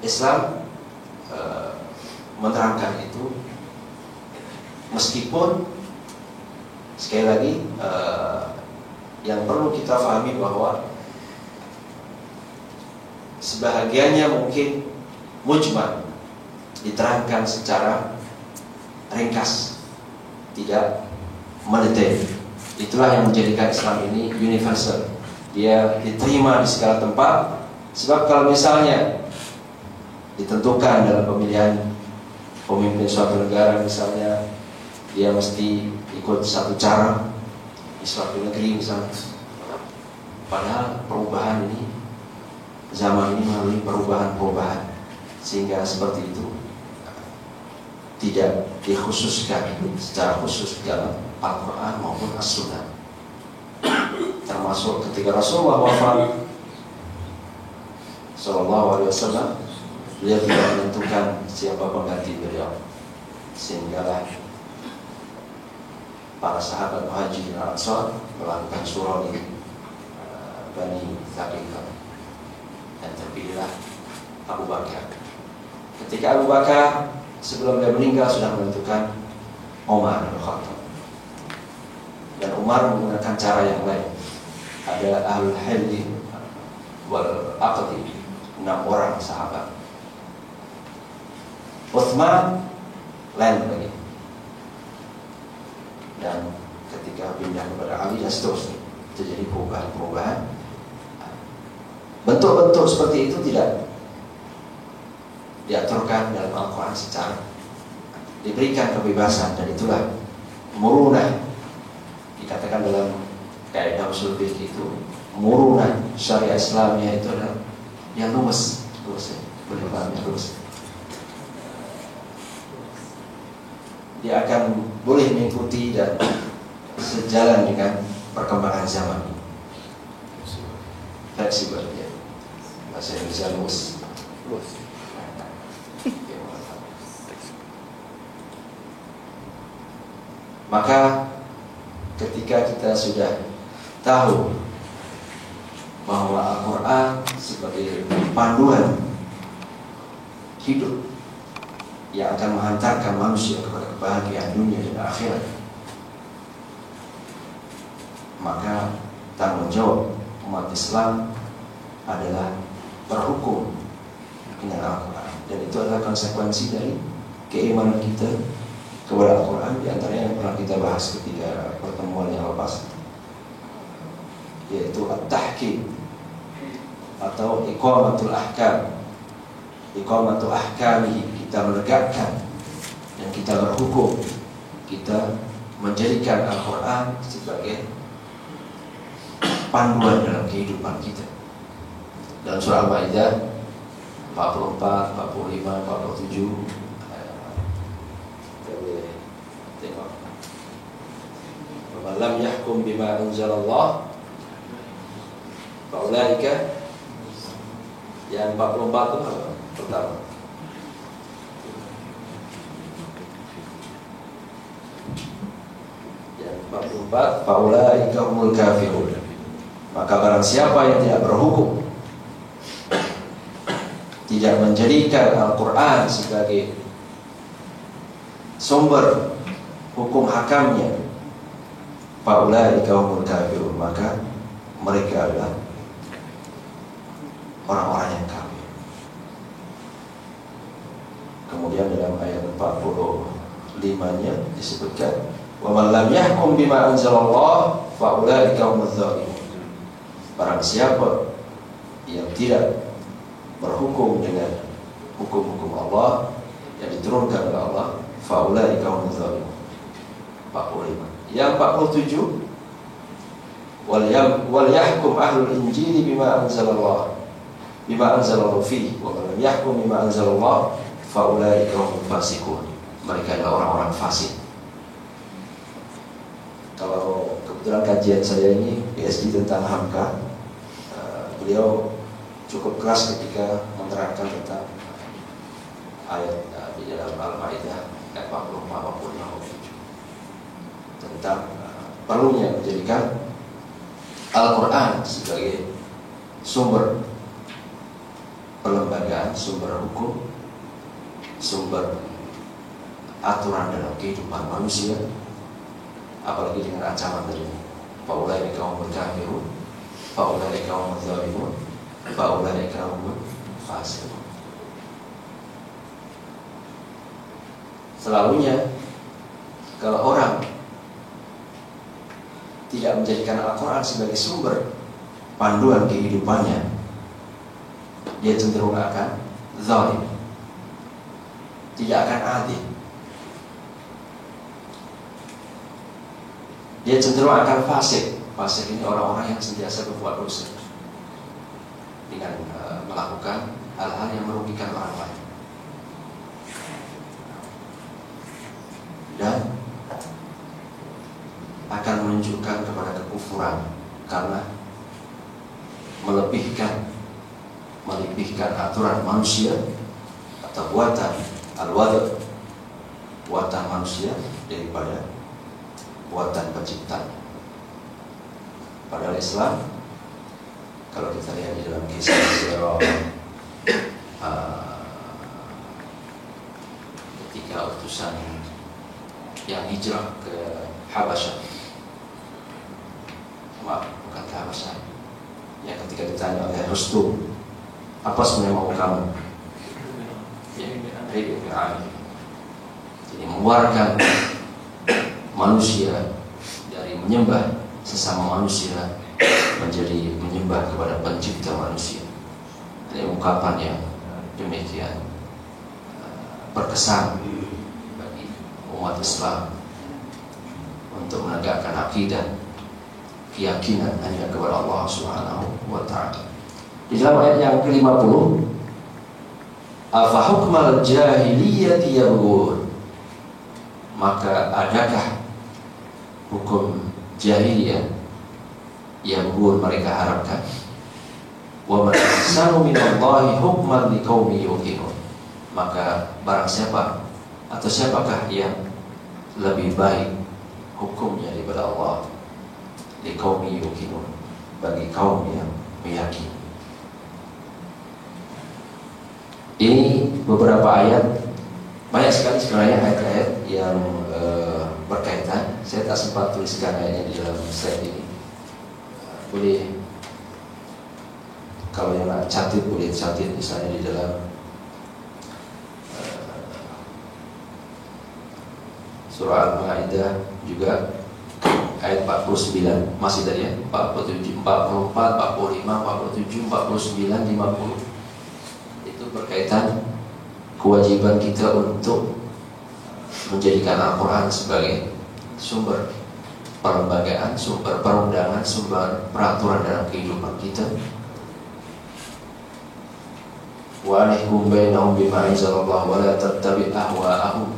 Islam menerangkan itu, meskipun sekali lagi yang perlu kita pahami bahwa sebahagiannya mungkin mujmal, diterangkan secara ringkas, tidak mendetail. Itulah yang menjadikan Islam ini universal. Dia diterima di segala tempat. Sebab kalau misalnya ditentukan dalam pemilihan pemimpin suatu negara, misalnya dia mesti ikut satu cara di suatu negeri misalnya, padahal perubahan ini, zaman ini melalui perubahan-perubahan, sehingga seperti itu tidak dikhususkan secara khusus dalam Al-Quran maupun As-Sunnah. Termasuk ketika Rasulullah wafat Sallallahu Alaihi Wasallam, beliau tidak menentukan siapa pengganti beliau, sehinggalah para sahabat Muhajirin dan Ansar melakukan surah di Bani Thaqiqah, dan terpilihlah Abu Bakar. Ketika Abu Bakar sebelum dia meninggal sudah menentukan Umar bin Khattab, dan Umar menggunakan cara yang lain. Ada ahlul hilli wal aqdi, 6 orang sahabat. Utsman lain lagi, dan ketika pindah kepada Ali dan seterusnya terjadi perubahan-perubahan. Bentuk-bentuk seperti itu tidak diaturkan dalam Al-Quran secara, diberikan kebebasan, dan itulah murunah. Dikatakan dalam kaidah usul fikih itu, murunah syariat Islamnya itu adalah yang luwes, boleh pahamnya luwes. Dia akan boleh mengikuti dan sejalan dengan perkembangan zaman ini. Fleksibel ya, bahasa Indonesia luwes. Maka ketika kita sudah tahu bahwa Al-Quran sebagai panduan hidup yang akan menghantarkan manusia kepada kebahagiaan dunia dan akhirat, maka tanggung jawab umat Islam adalah berhukum dengan Al-Quran, dan itu adalah konsekuensi dari keimanan kita kepada Al-Quran. Di antaranya yang pernah kita bahas ketika pertemuan yang lepas, yaitu at-tahkim atau iqamatul ahkam. Iqamatul ahkami, kita menegakkan dan kita berhukum, kita menjadikan Al-Quran sebagai panduan dalam kehidupan kita. Dalam surah Al-Maidah 44, 45, 47, tengok, "Wa lam yahkum bima anzalallah fa ulaika." Yang 44 itu apa? Pertama, yang 44, fa ulaika humul kafirun. Maka barang siapa yang tidak berhukum, tidak menjadikan Al-Quran sebagai sumber hukum hakamnya, fa ulaika humul kafirun, maka mereka adalah orang-orang yang kafir. Kemudian dalam ayat 45-nya disebutkan, wa man lam yahkum bima anzalallah fa ulaika humuz zalimun. Barang siapa yang tidak berhukum dengan hukum-hukum Allah yang diturunkan oleh Allah, fa ulaika humuz zalimun. 45. Yang 47, wal yahkum ahlul injili bima anzalallah fihi wa man lam yahkum bima anzalallah fa ulaika humul fasiqun. Mereka adalah orang-orang fasik. Kalau kebetulan kajian saya ini PhD tentang Hamka, beliau cukup keras ketika menerangkan tentang ayat di dalam Al-Maidah ayat 45 tentang perlunya menjadikan Al-Quran sebagai sumber perlembagaan, sumber hukum, sumber aturan dalam kehidupan manusia, apalagi dengan ancaman dari faulaika humul kafirun, faulaika humuz zalimun, faulaika humul fasiqun. Selalunya kalau orang tidak menjadikan Al-Quran sebagai sumber panduan kehidupannya, dia cenderung akan zalim, tidak akan adil. Dia cenderung akan fasik. Fasik ini orang-orang yang sentiasa berbuat dosa dengan melakukan hal-hal yang merugikan orang lain. Dan akan menunjukkan kepada kekufuran karena melebihkan aturan manusia atau buatan al-wad', buatan manusia daripada buatan pencipta. Padahal Islam, kalau kita lihat di dalam kisah sejarah ketika utusan yang hijrah ke Habasyah, bukan ke Habasyah, yang ketika ditanya oleh Rustum, apa sebenarnya mau kamu? Jadi mengeluarkan manusia dari menyembah sesama manusia menjadi menyembah kepada pencipta manusia. Ini ungkapan yang demikian berkesan bagi umat Islam untuk menegakkan akidah, keyakinan hanya kepada Allah Subhanahu wa ta'ala. Di dalam ayat yang ke-50, afa hukmal jahiliyati yabghun, maka adakah hukum jahiliyah yang mereka harapkan? Wa man ahsanu minallahi hukman liqaumin yuqinun, maka barang siapa atau siapakah yang lebih baik hukumnya daripada Allah, liqaumin yuqinun, bagi kaum yang meyakini. Ini beberapa ayat, banyak sekali sebenarnya ayat-ayat yang berkaitan. Saya tak sempat tuliskan ayatnya di dalam slide ini. Boleh, kalau yang nak catat boleh catat misalnya di dalam surah Al-Maidah juga ayat 49, masih tadi ya, 47, 44, 45, 47, 49, 50. Itu berkaitan kewajiban kita untuk menjadikan Al-Quran sebagai sumber perlembagaan, sumber perundangan, sumber peraturan dalam kehidupan kita. Wa alaikum bainahum bima anzalallahu wa la tattabi' ahwa'ahum,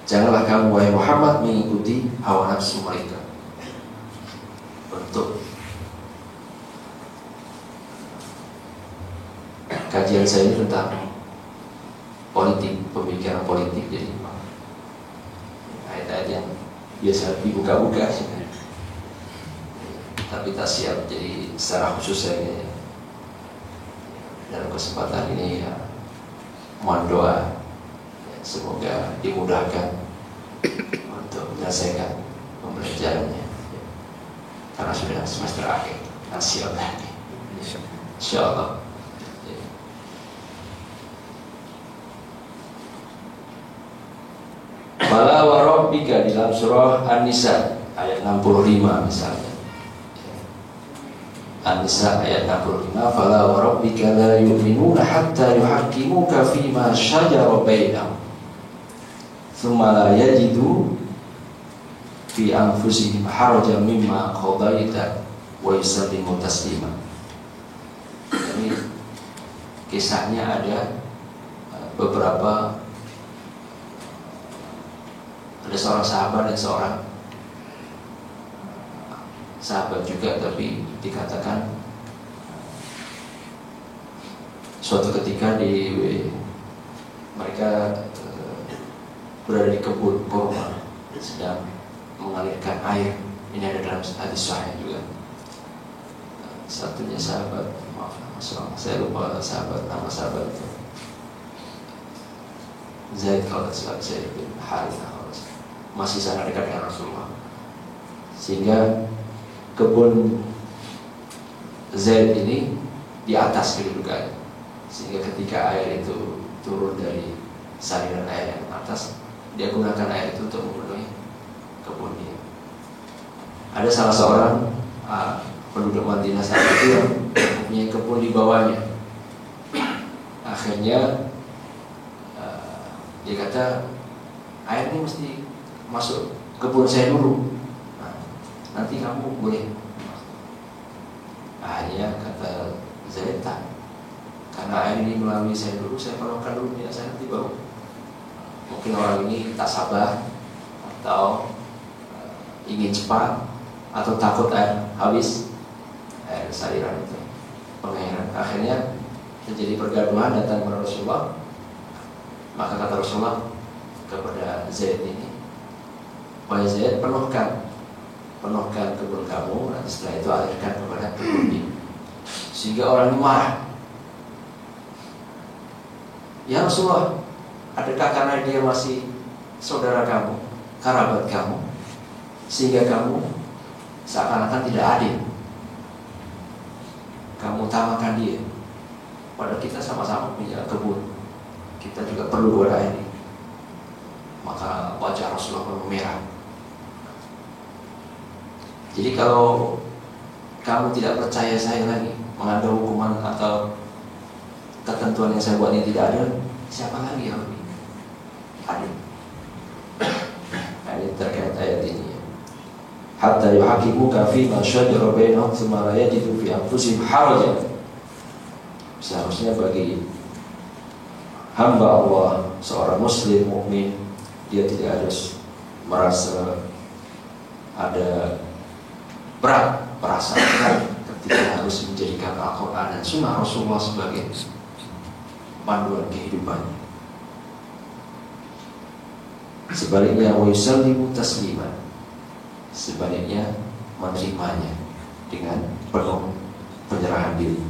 janganlah kamu wahai Muhammad mengikuti hawa nafsu mereka. Untuk kajian saya ini tentang politik, pemikiran politik, jadi ayat-ayat yang biasa dibuka-buka sih, tapi tak siap. Jadi secara khusus saya dalam kesempatan ini mohon doa, semoga dimudahkan untuk menyelesaikan pembelajarannya, karena sudah semester akhir, siap lagi insyaallah. Fala wa rabbika, di dalam surah An-Nisa ayat 65 misalnya. An-Nisa ayat 65, fala wa rabbika la yu'minuna hatta yuhaqqimuka fima shajara bainahum thumma la yajidu fi anfusihim harajan mimma qadaita wa yusallimu taslima. Ini kisahnya ada beberapa, ada seorang sahabat dan seorang sahabat juga, tapi dikatakan suatu ketika mereka berada di kebun kurma, sedang mengalirkan air. Ini ada dalam hadis sahih juga. Satunya sahabat, maaf saya lupa nama sahabat itu, Zaid kalau Zaid bin Harithah, masih sangat dekat dengan Rasulullah, sehingga kebun Zaid ini di atas kedudukannya, sehingga ketika air itu turun dari saluran air yang atas, dia gunakan air itu untuk memenuhi kebun dia. Ada salah seorang penduduk Madinah saat itu yang punya kebun di bawahnya. Akhirnya dia kata, air ini mesti masuk kebun saya dulu. Nanti kamu boleh. Akhirnya kata Zaid, karena air ini melalui saya dulu, saya penuhkan dulu, ya saya nanti baru. Mungkin orang ini tak sabar atau ingin cepat atau takut air habis, air saliran itu pengairan. Akhirnya terjadi pergaduhan, datang kepada Rasulullah. Maka kata Rasulullah kepada Zaid ini, wahai Zaid, penuhkan kebun kamu, nanti setelah itu alirkan kepada kebun ini. Sehingga orang ini marah. Ya Rasulullah, adakah karena dia masih saudara kamu, kerabat kamu, sehingga kamu seakan-akan tidak adil, kamu utamakan dia? Padahal kita sama-sama punya kebun, kita juga perlu kepada ini. Maka wajah Rasulullah pun memerah. Jadi kalau kamu tidak percaya saya lagi, mengada hukuman atau ketentuan yang saya buat ini tidak ada, siapa lagi yang lebih adil? Nah, ini terkait ayat ini. Hatta yuhakimuka fima syajara bainahum tsumma la yajidu fi anfusihim harajan. Seharusnya bagi hamba Allah, seorang muslim mukmin, dia tidak harus merasa ada berat, perasaan berat ketika harus menjadikan Al-Quran dan Sunnah Rasulullah sebagai panduan kehidupannya. Sebaliknya, wa yusallimu tasliman, sebaliknya menerimanya dengan penuh penyerahan diri.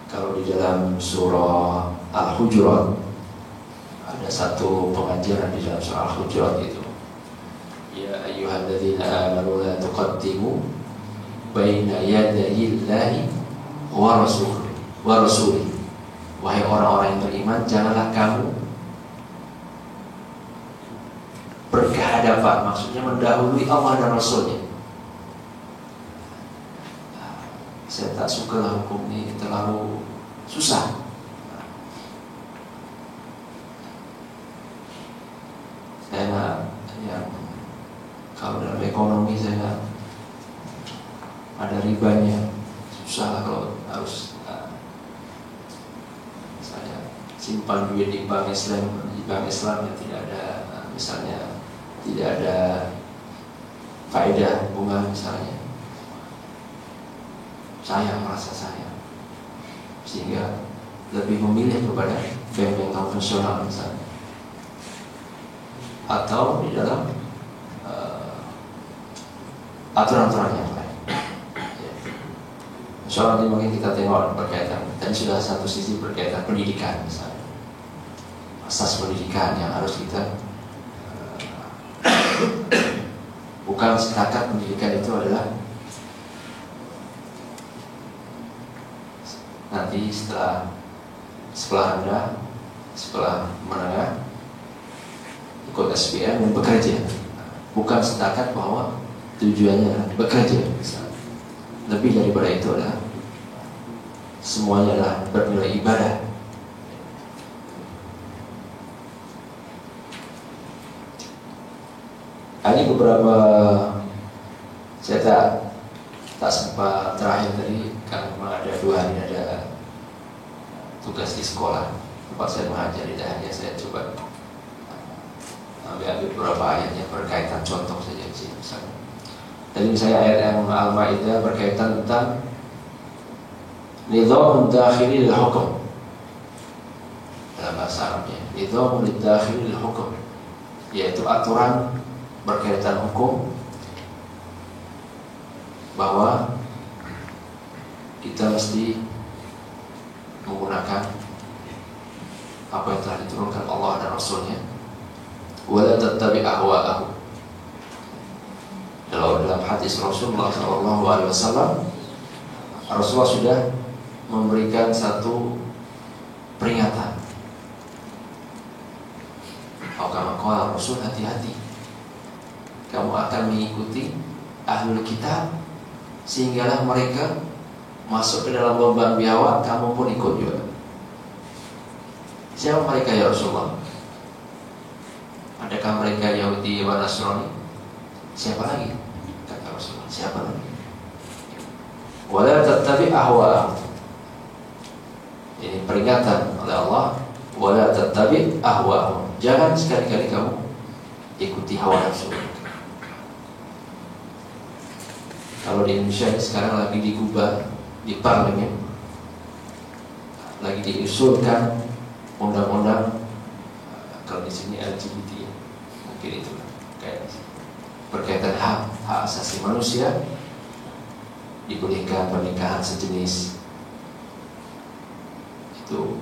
Kalau di dalam surah Al-Hujurat ada satu pengajaran di dalam surah Al-Hujurat itu, ya ayyuhalladzina amanu la tuqaddimu baina yadayillahi wa rasulih. Wahai orang-orang yang beriman, janganlah kamu berkehadapan, maksudnya mendahului Allah dan Rasulnya. Saya tak suka lah hukum ini, terlalu susah. Saya yang kalau dalam ekonomi saya ada ribanya, susah lah kalau harus saya simpan duit di bank Islam yang tidak ada, misalnya tidak ada faedah bunga misalnya. Saya merasa sayang, sehingga lebih memilih kepada bank-bank konvensional misalnya, atau di dalam aturan-aturan yang lain. Soal ini mungkin kita tengok berkaitan, dan sudah satu sisi berkaitan pendidikan misalnya, asas pendidikan yang harus kita bukan setakat pendidikan itu adalah nanti setelah rendah, setelah menengah ikut SPM dan bekerja. Bukan setakat bahwa tujuannya adalah bekerja. Lebih daripada itu adalah semuanya adalah bernilai ibadah. Ini beberapa, saya tak sempat terakhir tadi karena memang ada 2 hari ada tugas di sekolah tempat saya mengajar. Di daerahnya saya coba ambil beberapa ayat yang berkaitan, contoh saja di sini misalnya. Tadi misalnya ayat yang Al-Maidah berkaitan tentang nizam dakhili lil hukum, dalam bahasa Arabnya nizam dakhili lil hukum, yaitu aturan berkaitan hukum, bahwa kita mesti menggunakan apa yang telah diturunkan Allah dan Rasulnya. Wala tattabi' ahwa'ahum. Dalam hadis Rasulullah SAW, Rasulullah sudah memberikan satu peringatan. Kalau Rasul hati-hati, kamu akan mengikuti ahlul kitab, sehinggalah mereka masuk ke dalam lubang biawak, kamu pun ikut juga. Siapa mereka ya Rasulullah? Adakah mereka Yahudi wa Nasrani? Siapa lagi? Kata Rasulullah, siapa lagi? Wala tattabi' ahwa'ahum. Ini peringatan oleh Allah. Wala tattabi' ahwa'ahum. Jangan sekali-kali kamu ikuti hawa nafsu. Kalau di Indonesia ini sekarang lagi digubah di parlemen, lagi diusulkan undang-undang, kalau di sini LGBT, mungkin itu kayak berkaitan hak asasi manusia, dibolehkan pernikahan sejenis. Itu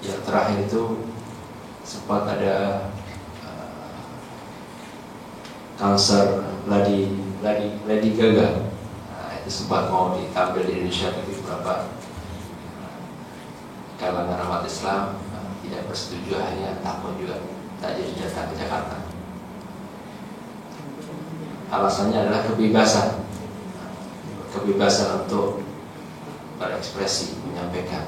yang terakhir itu sempat ada konser Lady Gaga. Itu sempat mau ditampil di Indonesia, tapi beberapa kalangan umat Islam tidak bersetuju, akhirnya takut juga tak jadi datang ke Jakarta. Alasannya adalah kebebasan untuk berekspresi, menyampaikan.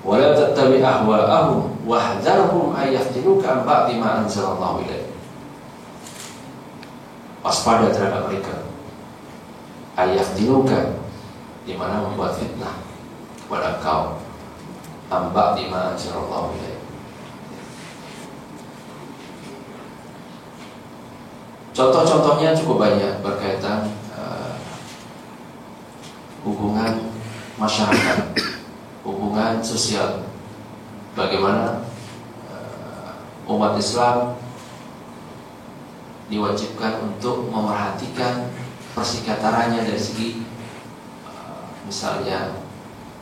Wala tattabi' ahwa'ahum wahdharhum ay yaftinuka an ba'di ma anzalallahu ilaik. Waspada terhadap mereka. Ay yaftinuka, di mana membuat fitnah kepada kau. An ba'di ma anzalallahu ilaik. Contoh-contohnya cukup banyak berkaitan hubungan masyarakat, hubungan sosial. Bagaimana umat Islam diwajibkan untuk memerhatikan persekitarannya dari segi misalnya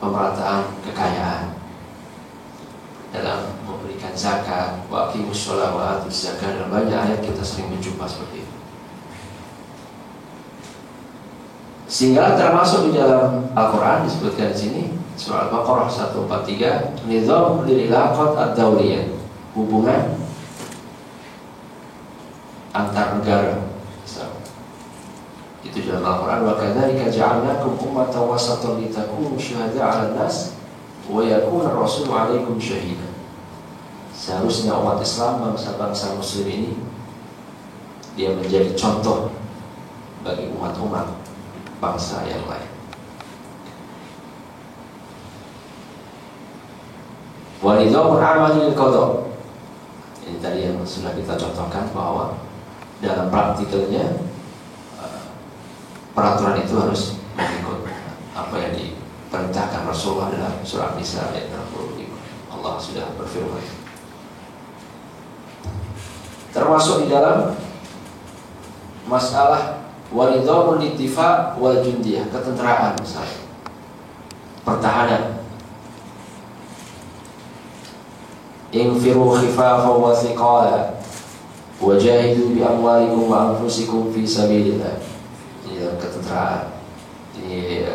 pemerataan kekayaan dalam memberikan zakat, wa aqimus shalah wa atuz zakat, dan banyak ayat kita sering menjumpa seperti itu. Sehingga termasuk di dalam Al-Quran disebutkan di sini surah Al-Baqarah 143, nizam lil ilaqat ad-dawliyah, hubungan antar negara. Itu dalam Al-Quran, wa kadzalika ja'alnakum ummatan wasatan litakunu syuhada'a 'alan nas wa yakuna ar-rasulu 'alaikum syahida. Seharusnya umat Islam, bangsa-bangsa muslim ini, dia menjadi contoh bagi umat-umat bangsa yang lain. Wa nizamul 'amali lil qada'. Ini tadi yang sudah kita contohkan, bahwa dalam praktikalnya peraturan itu harus mengikut apa yang diperintahkan Rasulullah dalam surah Nisa ayat 65. Allah sudah berfirman. Termasuk di dalam masalah walidhamul ittifa wal jundiyah, ketenteraan misalnya, pertahanan. Infiru khifafan wa thiqala wajahidu bi amwalikum wa anfusikum fi sabilillah. Ini ketenteraan. Ini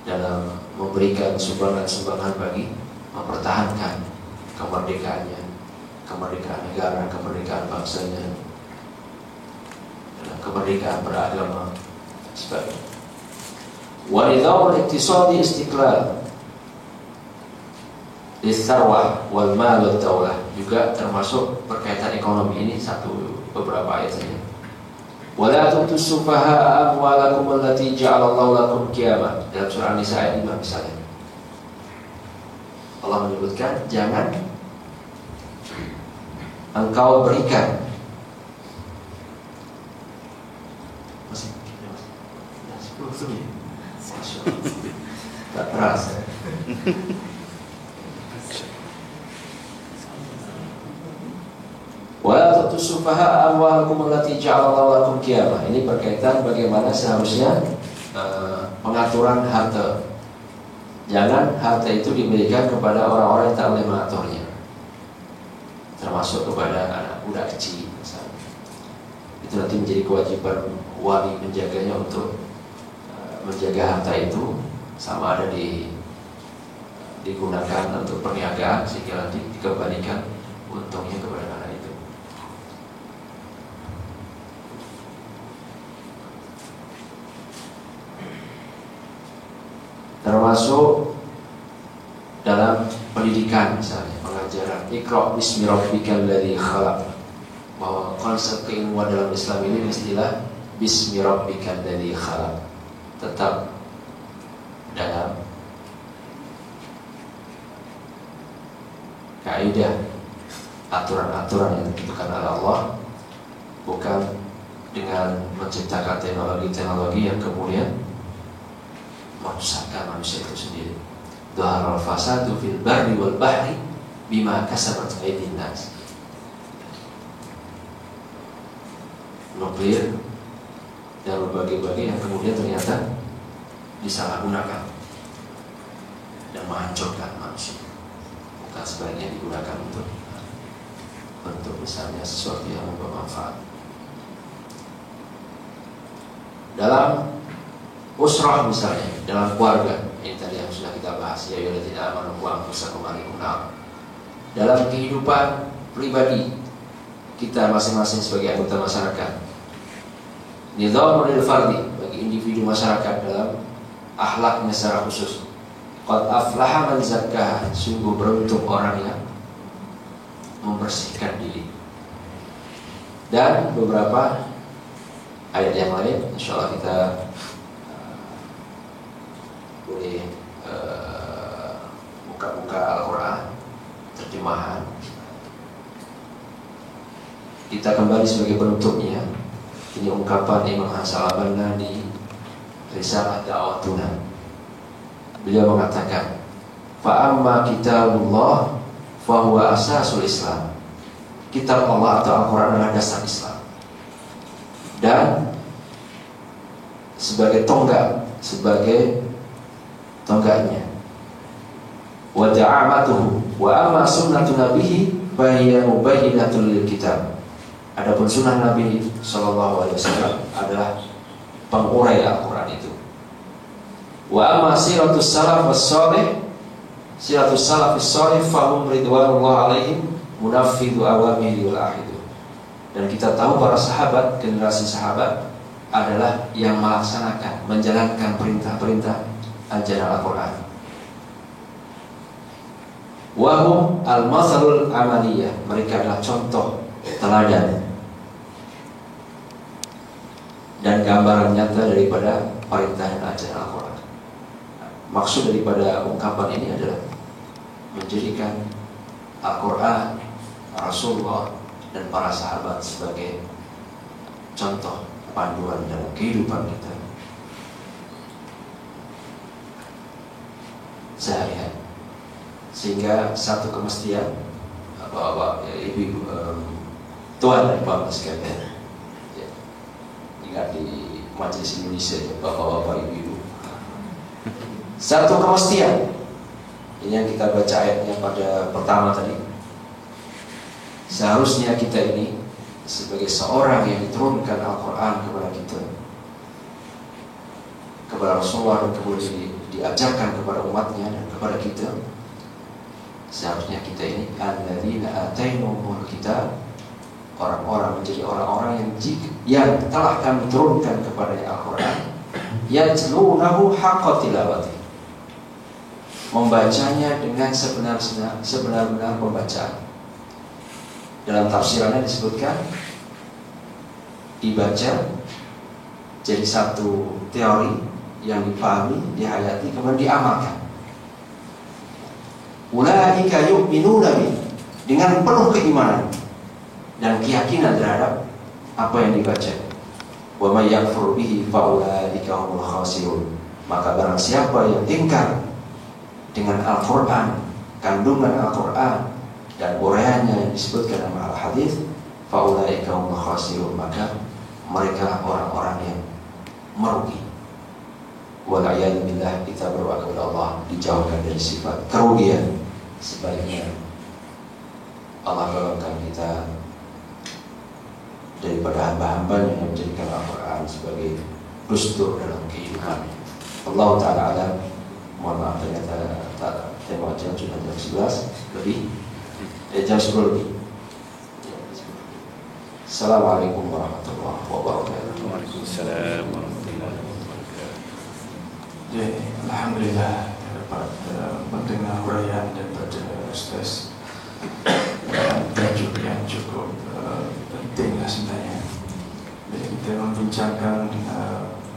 dalam memberikan sumbangan-sumbangan bagi mempertahankan kemerdekaannya, kemerdekaan negara, kemerdekaan bangsanya, kemerdekaan beragama dan sebagainya. Wa nizamul iqtisadi istiqlal lis-sarwah wal mal wad daulah, juga termasuk berkaitan ekonomi. Ini beberapa ayat saja. Wala tu'tus sufaha'a amwalakum allati ja'alallahu lakum qiyamah, dalam surah An-Nisa ayat 5 misalnya. Allah menyebutkan, jangan engkau berikan tak terasa. Wala tu'tus sufaha'a amwalakum allati ja'alallahu lakum qiyamah. Ini berkaitan bagaimana seharusnya pengaturan harta. Jangan harta itu diberikan kepada orang-orang yang tak boleh mengaturnya, termasuk kepada anak budak kecil misalnya. Itu nanti menjadi kewajiban wali menjaganya untuk menjaga harta itu, sama ada digunakan untuk perniagaan, sehingga nanti dikembalikan untungnya kepada anak itu. termasuk dalam pendidikan misalnya, pengajaran Iqra bismi rabbikal ladzi khalaq, bahwa konsep keilmuan dalam Islam ini istilah bismi rabbikal ladzi khalaq tetap dalam kaidah aturan-aturan yang ditentukan oleh Allah, bukan dengan menciptakan teknologi-teknologi yang kemudian merusakkan manusia itu sendiri. Dhaharal fasadu fil barri wal bahri bima kasabat aydin nas. Nuklir dan berbagai-bagai yang kemudian ternyata disalahgunakan dan menghancurkan manusia, bukan sebaliknya digunakan untuk misalnya sesuatu yang bermanfaat. Dalam usrah misalnya, dalam keluarga, ini tadi yang sudah kita bahas, ya ayyuhalladzina amanu qu anfusakum wa ahlikum nar. Dalam kehidupan pribadi kita masing-masing sebagai anggota masyarakat, nizamul fardi bagi individu masyarakat dalam akhlaknya secara khusus. Qad aflaha man zakkaha, sungguh beruntung orang yang membersihkan diri. Dan beberapa ayat yang lain, insyaallah kita boleh buka-buka Al-Quran terjemahan. Kita kembali sebagai penutupnya. Ini ungkapan Imam Hasan al-Banna di Risalah Da'watuna. Beliau mengatakan, fa amma kitabullah fa huwa asasul Islam. Kitab Allah atau Al-Quran adalah dasar Islam, dan sebagai tonggaknya. Wa da'amatuhu wa amma sunnatu nabihi fa hiya mubayyinatul lil kitab. Adapun sunnah Nabi sallallahu alaihi wasallam adalah pengurai Al-Quran itu. Wa amma siratus salaf was-salih, siratus salaf was-salih fahum ridwanullah alaihim munaffidu awamiri wal ahidu. Dan kita tahu para sahabat, generasi sahabat adalah yang melaksanakan, menjalankan perintah-perintah ajaran Al-Quran. Wahum al-mathalul amaliyah, mereka adalah contoh teladan dan gambaran nyata daripada perintah dan ajaran Al-Quran. Maksud daripada ungkapan ini adalah menjadikan Al-Quran, Rasulullah dan para sahabat sebagai contoh panduan dalam kehidupan kita sehari-hari, sehingga satu kemestian bapak, ibu, tuan dan bapak sekalian, ya, ingat di majelis Indonesia, bapak-bapak, ibu-ibu, satu kemestian ini yang kita baca ayatnya pada pertama tadi. Seharusnya kita ini sebagai seorang yang diturunkan Al-Quran kepada kita, kepada Rasulullah, dan kemudian diajarkan kepada umatnya dan kepada kita, seharusnya kita ini alladzina atainahumul kitab, orang-orang menjadi orang-orang yang telah kami turunkan kepada Al-Quran, yatlunahu haqqa tilawati, membacanya dengan sebenar-benar pembacaan. Dalam tafsirannya disebutkan dibaca jadi satu teori yang dipahami, dihayati, kemudian diamalkan. Ulaika yu'minuna bih, dengan penuh keimanan dan keyakinan terhadap apa yang dibaca. Wa may yakfur bihi fa ulaika humul khasirun, maka barang siapa yang ingkar dengan Al-Quran, kandungan Al-Quran dan uraiannya yang disebutkan dalam al-hadis, fa ulaika humul khasirun, maka mereka orang-orang yang merugi. Wal'iyadu billah, kita berdoa kepada Allah dijauhkan dari sifat kerugian. Sebaliknya Allah tolongkan kita daripada hamba-hambanya yang menjadikan Al-Quran sebagai dustur dalam kehidupan. Allah Ta'ala alam. Mohon maaf, ternyata tema jam sudah jam 11 lebih, jam 10 lebih. Assalamualaikum warahmatullahi wabarakatuh. Waalaikumsalam warahmatullahi wabarakatuh. Alhamdulillah. dapat mendengar huraian daripada Ustaz. Tajuk yang cukup penting lah sebenarnya. Bila kita membincangkan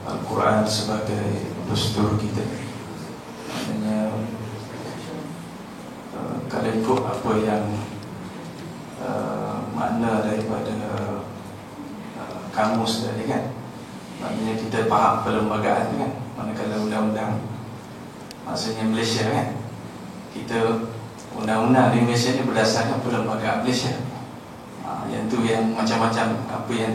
Al-Quran sebagai dustur kita, maknanya kalau ikut apa yang makna daripada kamus tadi kan, maknanya kita faham perlembagaan kan. Manakala undang-undang maksudnya Malaysia kan, kita undang-undang di Malaysia ni berdasarkan perlembagaan Malaysia. Yang tu yang macam-macam apa yang